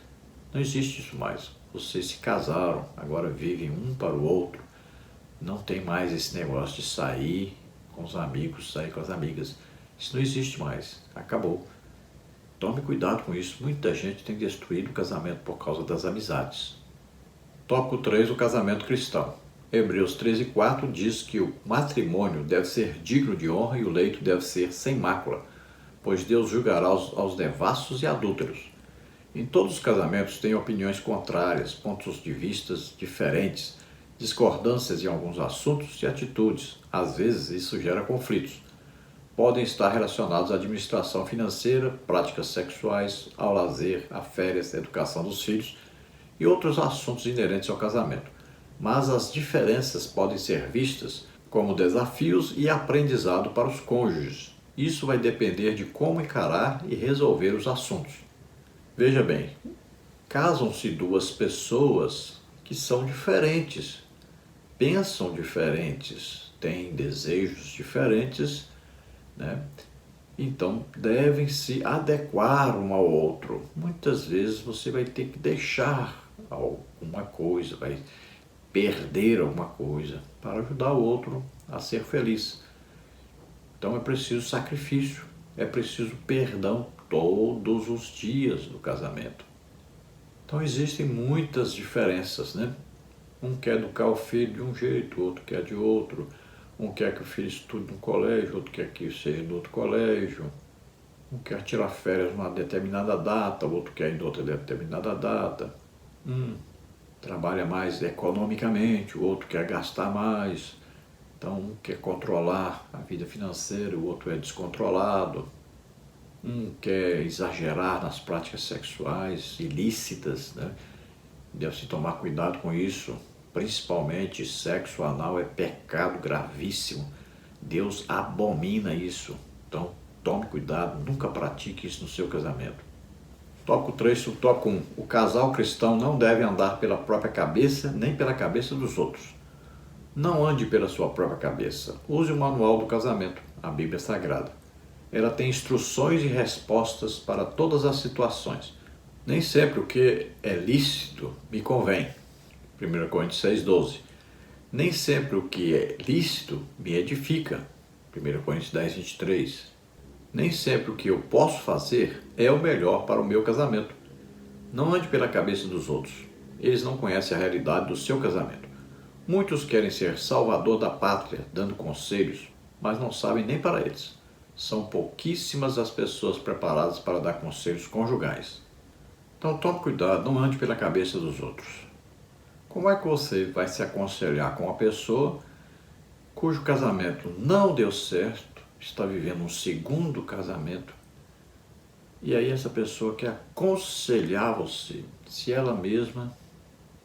Não existe isso mais. Vocês se casaram, agora vivem um para o outro. Não tem mais esse negócio de sair com os amigos, sair com as amigas. Isso não existe mais. Acabou. Tome cuidado com isso. Muita gente tem destruído o casamento por causa das amizades. Tópico 3, o casamento cristão. Hebreus 13:4 diz que o matrimônio deve ser digno de honra e o leito deve ser sem mácula, pois Deus julgará aos devassos e adúlteros. Em todos os casamentos tem opiniões contrárias, pontos de vista diferentes, discordâncias em alguns assuntos e atitudes. Às vezes isso gera conflitos. Podem estar relacionados à administração financeira, práticas sexuais, ao lazer, a férias, à educação dos filhos e outros assuntos inerentes ao casamento. Mas as diferenças podem ser vistas como desafios e aprendizado para os cônjuges. Isso vai depender de como encarar e resolver os assuntos. Veja bem, casam-se duas pessoas que são diferentes, pensam diferentes, têm desejos diferentes, né? Então devem se adequar um ao outro. Muitas vezes você vai ter que deixar alguma coisa, vai perder alguma coisa para ajudar o outro a ser feliz. Então é preciso sacrifício, é preciso perdão todos os dias do casamento. Então existem muitas diferenças, né? Um quer educar o filho de um jeito, o outro quer de outro. Um quer que o filho estude num colégio, outro quer que seja no outro colégio. Um quer tirar férias numa determinada data, o outro quer ir em outra determinada data. Um trabalha mais economicamente, o outro quer gastar mais. Então um quer controlar a vida financeira, o outro é descontrolado. Um quer exagerar nas práticas sexuais ilícitas, né? Deve-se tomar cuidado com isso. Principalmente sexo anal é pecado gravíssimo. Deus abomina isso. Então tome cuidado, nunca pratique isso no seu casamento. Tópico 3, subtópico 1. O casal cristão não deve andar pela própria cabeça, nem pela cabeça dos outros. Não ande pela sua própria cabeça. Use o manual do casamento, a Bíblia Sagrada. Ela tem instruções e respostas para todas as situações. Nem sempre o que é lícito me convém. 1 Coríntios 6,12. Nem sempre o que é lícito me edifica. 1 Coríntios 10,23. Nem sempre o que eu posso fazer é o melhor para o meu casamento. Não ande pela cabeça dos outros. Eles não conhecem a realidade do seu casamento. Muitos querem ser salvador da pátria, dando conselhos, mas não sabem nem para eles. São pouquíssimas as pessoas preparadas para dar conselhos conjugais. Então tome cuidado, não ande pela cabeça dos outros. Como é que você vai se aconselhar com uma pessoa cujo casamento não deu certo, está vivendo um segundo casamento, e aí essa pessoa quer aconselhar você, se ela mesma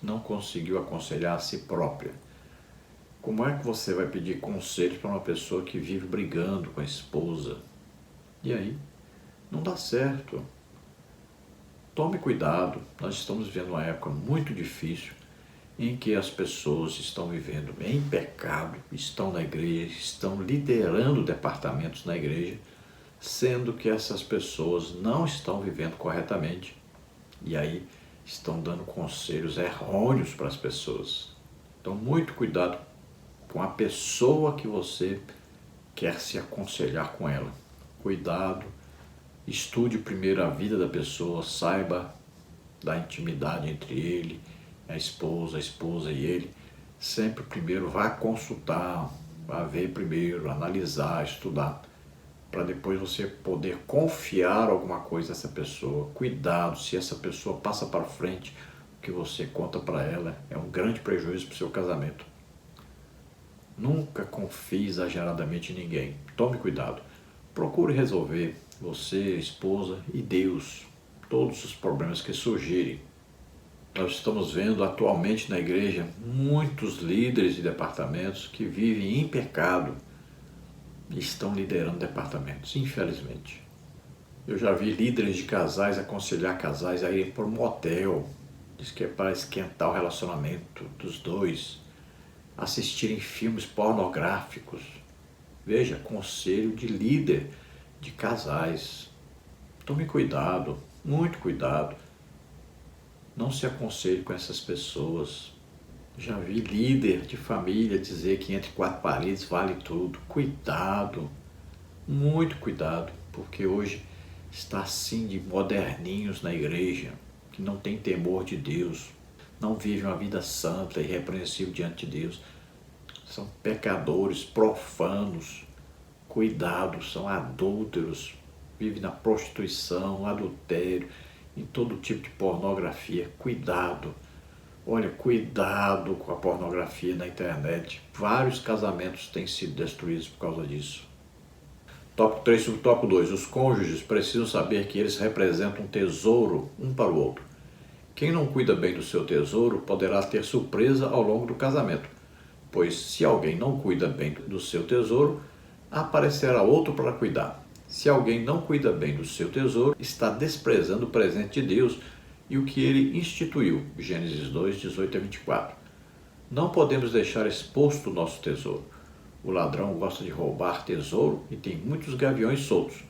não conseguiu aconselhar a si própria? Como é que você vai pedir conselhos para uma pessoa que vive brigando com a esposa? E aí, não dá certo. Tome cuidado, nós estamos vivendo uma época muito difícil, em que as pessoas estão vivendo em pecado, estão na igreja, estão liderando departamentos na igreja, sendo que essas pessoas não estão vivendo corretamente e aí estão dando conselhos errôneos para as pessoas. Então, muito cuidado com a pessoa que você quer se aconselhar com ela. Cuidado, estude primeiro a vida da pessoa, saiba da intimidade entre ele, a esposa e ele. Sempre primeiro vá consultar, vá ver primeiro, analisar, estudar, para depois você poder confiar alguma coisa nessa pessoa. Cuidado, se essa pessoa passa para frente, o que você conta para ela é um grande prejuízo para o seu casamento. Nunca confie exageradamente em ninguém. Tome cuidado. Procure resolver, você, esposa e Deus, todos os problemas que surgirem. Nós estamos vendo atualmente na igreja muitos líderes de departamentos que vivem em pecado e estão liderando departamentos, infelizmente. Eu já vi líderes de casais aconselhar casais a irem para um motel, diz que é para esquentar o relacionamento dos dois, assistirem filmes pornográficos. Veja, conselho de líder de casais. Tome cuidado, muito cuidado. Não se aconselhe com essas pessoas. Já vi líder de família dizer que entre quatro paredes vale tudo. Cuidado, muito cuidado, porque hoje está assim de moderninhos na igreja, que não tem temor de Deus, não vivem uma vida santa e irrepreensível diante de Deus. São pecadores, profanos. Cuidado, são adúlteros, vivem na prostituição, adultério, em todo tipo de pornografia. Cuidado, olha, cuidado com a pornografia na internet. Vários casamentos têm sido destruídos por causa disso. Tópico 3, subtópico 2. Os cônjuges precisam saber que eles representam um tesouro um para o outro. Quem não cuida bem do seu tesouro poderá ter surpresa ao longo do casamento, pois se alguém não cuida bem do seu tesouro, aparecerá outro para cuidar. Se alguém não cuida bem do seu tesouro, está desprezando o presente de Deus e o que ele instituiu. Gênesis 2, 18 a 24. Não podemos deixar exposto o nosso tesouro. O ladrão gosta de roubar tesouro e tem muitos gaviões soltos.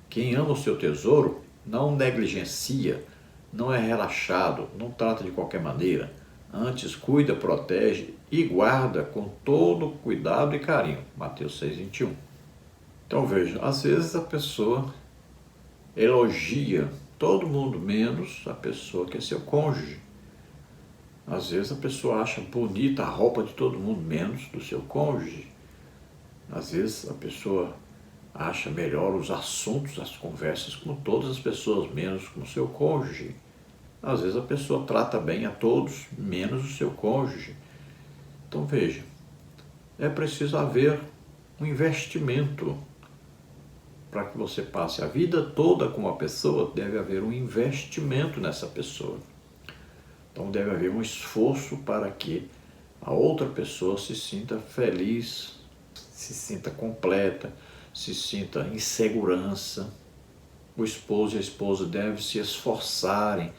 Quem ama o seu tesouro não negligencia, não é relaxado, não trata de qualquer maneira. Antes cuida, protege e guarda com todo cuidado e carinho. Mateus 6:21. Então veja, às vezes a pessoa elogia todo mundo, menos a pessoa que é seu cônjuge. Às vezes a pessoa acha bonita a roupa de todo mundo, menos do seu cônjuge. Às vezes a pessoa acha melhor os assuntos, as conversas com todas as pessoas, menos com o seu cônjuge. Às vezes a pessoa trata bem a todos, menos o seu cônjuge. Então veja, é preciso haver um investimento. Para que você passe a vida toda com uma pessoa, deve haver um investimento nessa pessoa. Então deve haver um esforço para que a outra pessoa se sinta feliz, se sinta completa, se sinta em segurança. O esposo e a esposa devem se esforçarem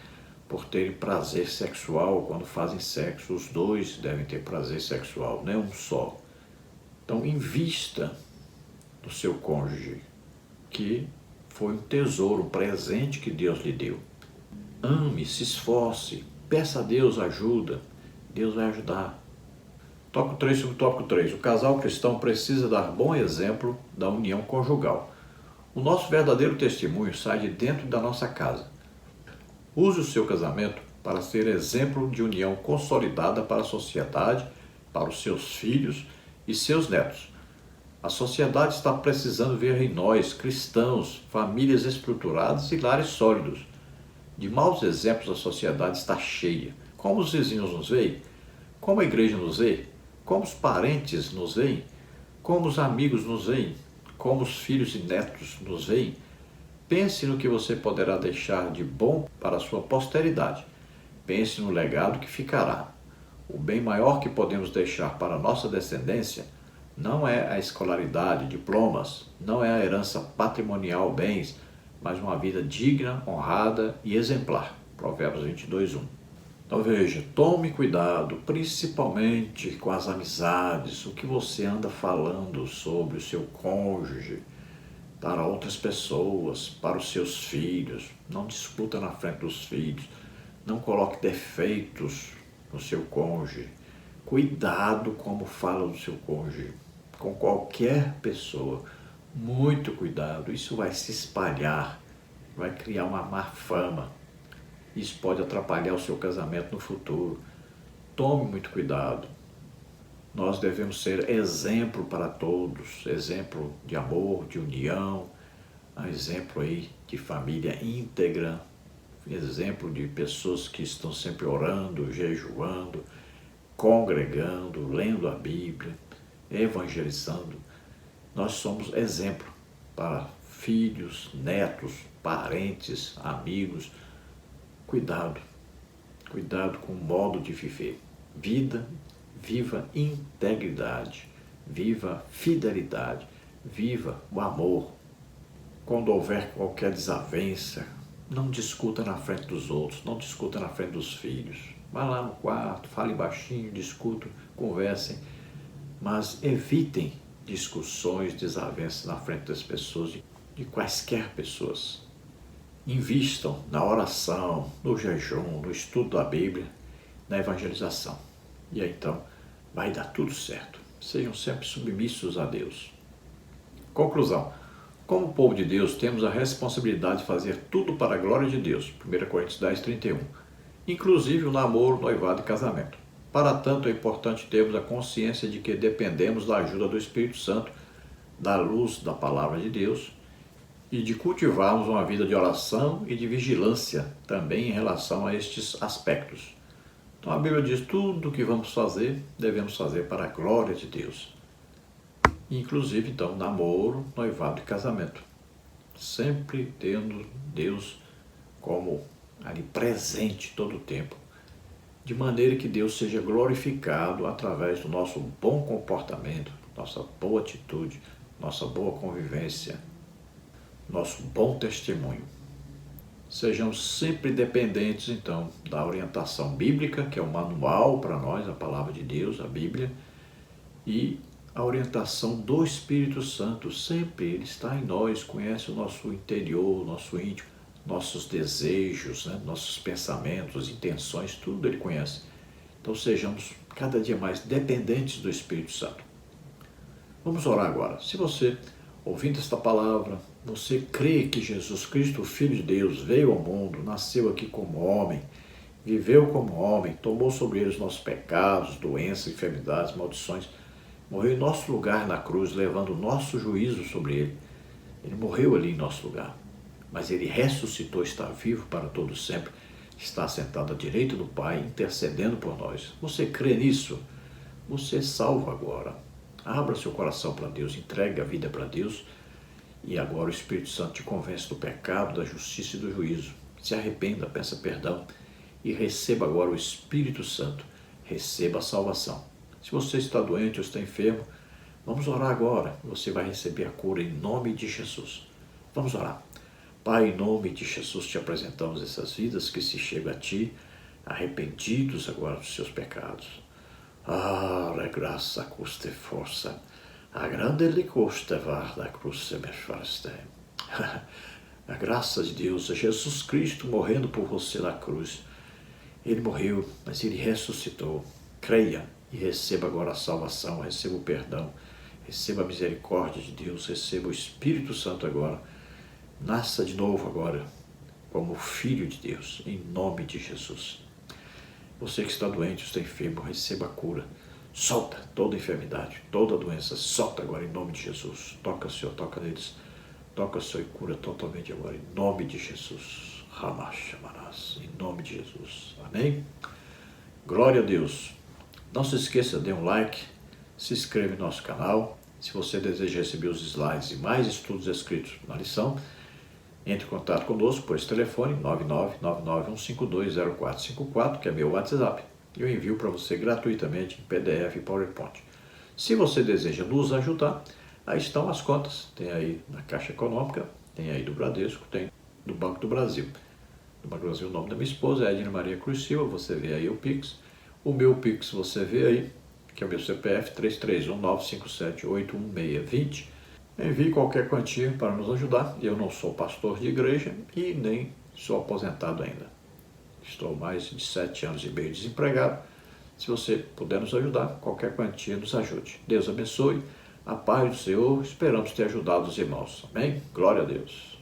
por terem prazer sexual quando fazem sexo. Os dois devem ter prazer sexual, não é um só. Então invista no seu cônjuge, que foi um tesouro, um presente que Deus lhe deu. Ame, se esforce, peça a Deus ajuda, Deus vai ajudar. Tópico 3 sobre o tópico 3. O casal cristão precisa dar bom exemplo da união conjugal. O nosso verdadeiro testemunho sai de dentro da nossa casa. Use o seu casamento para ser exemplo de união consolidada para a sociedade, para os seus filhos e seus netos. A sociedade está precisando ver em nós, cristãos, famílias estruturadas e lares sólidos. De maus exemplos a sociedade está cheia. Como os vizinhos nos veem? Como a igreja nos vê? Como os parentes nos veem? Como os amigos nos veem? Como os filhos e netos nos veem? Pense no que você poderá deixar de bom para a sua posteridade. Pense no legado que ficará. O bem maior que podemos deixar para a nossa descendência não é a escolaridade, diplomas, não é a herança patrimonial, bens, mas uma vida digna, honrada e exemplar. Provérbios 22:1. Então veja, tome cuidado, principalmente com as amizades, o que você anda falando sobre o seu cônjuge, para outras pessoas, para os seus filhos. Não discuta na frente dos filhos, não coloque defeitos no seu cônjuge. Cuidado como fala do seu cônjuge, com qualquer pessoa. Muito cuidado, isso vai se espalhar, vai criar uma má fama. Isso pode atrapalhar o seu casamento no futuro. Tome muito cuidado. Nós devemos ser exemplo para todos, exemplo de amor, de união, exemplo aí de família íntegra, exemplo de pessoas que estão sempre orando, jejuando, congregando, lendo a Bíblia, evangelizando. Nós somos exemplo para filhos, netos, parentes, amigos. Cuidado com o modo de viver. Viva integridade, viva fidelidade, viva o amor. Quando houver qualquer desavença, não discuta na frente dos outros, não discuta na frente dos filhos. Vá lá no quarto, fale baixinho, discutam, conversem, mas evitem discussões, desavenças na frente das pessoas, de quaisquer pessoas. Invistam na oração, no jejum, no estudo da Bíblia, na evangelização. E aí então vai dar tudo certo. Sejam sempre submissos a Deus. Conclusão. Como povo de Deus, temos a responsabilidade de fazer tudo para a glória de Deus. 1 Coríntios 10:31. Inclusive o namoro, noivado e casamento. Para tanto, é importante termos a consciência de que dependemos da ajuda do Espírito Santo, da luz da palavra de Deus, e de cultivarmos uma vida de oração e de vigilância também em relação a estes aspectos. Então a Bíblia diz: tudo o que vamos fazer, devemos fazer para a glória de Deus. Inclusive, então, namoro, noivado e casamento. Sempre tendo Deus como ali presente todo o tempo, de maneira que Deus seja glorificado através do nosso bom comportamento, nossa boa atitude, nossa boa convivência, nosso bom testemunho. Sejamos sempre dependentes, então, da orientação bíblica, que é o manual para nós, a palavra de Deus, a Bíblia, e a orientação do Espírito Santo. Sempre Ele está em nós, conhece o nosso interior, o nosso íntimo, nossos desejos, né? Nossos pensamentos, intenções, tudo Ele conhece. Então sejamos cada dia mais dependentes do Espírito Santo. Vamos orar agora. Se você, ouvindo esta palavra, você crê que Jesus Cristo, o Filho de Deus, veio ao mundo, nasceu aqui como homem, viveu como homem, tomou sobre ele os nossos pecados, doenças, enfermidades, maldições, morreu em nosso lugar na cruz, levando o nosso juízo sobre ele. Ele morreu ali em nosso lugar, mas ele ressuscitou, está vivo para todo sempre, está sentado à direita do Pai, intercedendo por nós. Você crê nisso? Você é salvo agora. Abra seu coração para Deus, entregue a vida para Deus e agora o Espírito Santo te convence do pecado, da justiça e do juízo. Se arrependa, peça perdão e receba agora o Espírito Santo. Receba a salvação. Se você está doente ou está enfermo, vamos orar agora. Você vai receber a cura em nome de Jesus. Vamos orar. Pai, em nome de Jesus, te apresentamos essas vidas que se chegam a Ti, arrependidos agora dos seus pecados. Ah, la graça custa força. A grande lhe custa var da cruz se me faste. A graça de Deus, é Jesus Cristo morrendo por você na cruz. Ele morreu, mas Ele ressuscitou. Creia e receba agora a salvação, receba o perdão, receba a misericórdia de Deus, receba o Espírito Santo agora. Nasça de novo agora como Filho de Deus, em nome de Jesus. Você que está doente, está enfermo, receba a cura. Solta toda enfermidade, toda doença, solta agora em nome de Jesus. Toca, Senhor, toca neles. Toca, Senhor, e cura totalmente agora em nome de Jesus. Ramachamarás, em nome de Jesus. Amém? Glória a Deus. Não se esqueça, dê um like, se inscreva em nosso canal. Se você deseja receber os slides e mais estudos escritos na lição, entre em contato conosco por esse telefone 99951520454, que é meu WhatsApp. Eu envio para você gratuitamente em PDF e PowerPoint. Se você deseja nos ajudar, aí estão as contas. Tem aí na Caixa Econômica, tem aí do Bradesco, tem do Banco do Brasil. Do Banco do Brasil, o nome da minha esposa é Edna Maria Cruz Silva, você vê aí o Pix. O meu Pix você vê aí, que é o meu CPF 331957811620. Envie qualquer quantia para nos ajudar. Eu não sou pastor de igreja e nem sou aposentado ainda. Estou mais de 7 anos e meio desempregado. Se você puder nos ajudar, qualquer quantia nos ajude. Deus abençoe, a paz do Senhor, esperamos ter ajudado os irmãos. Amém? Glória a Deus.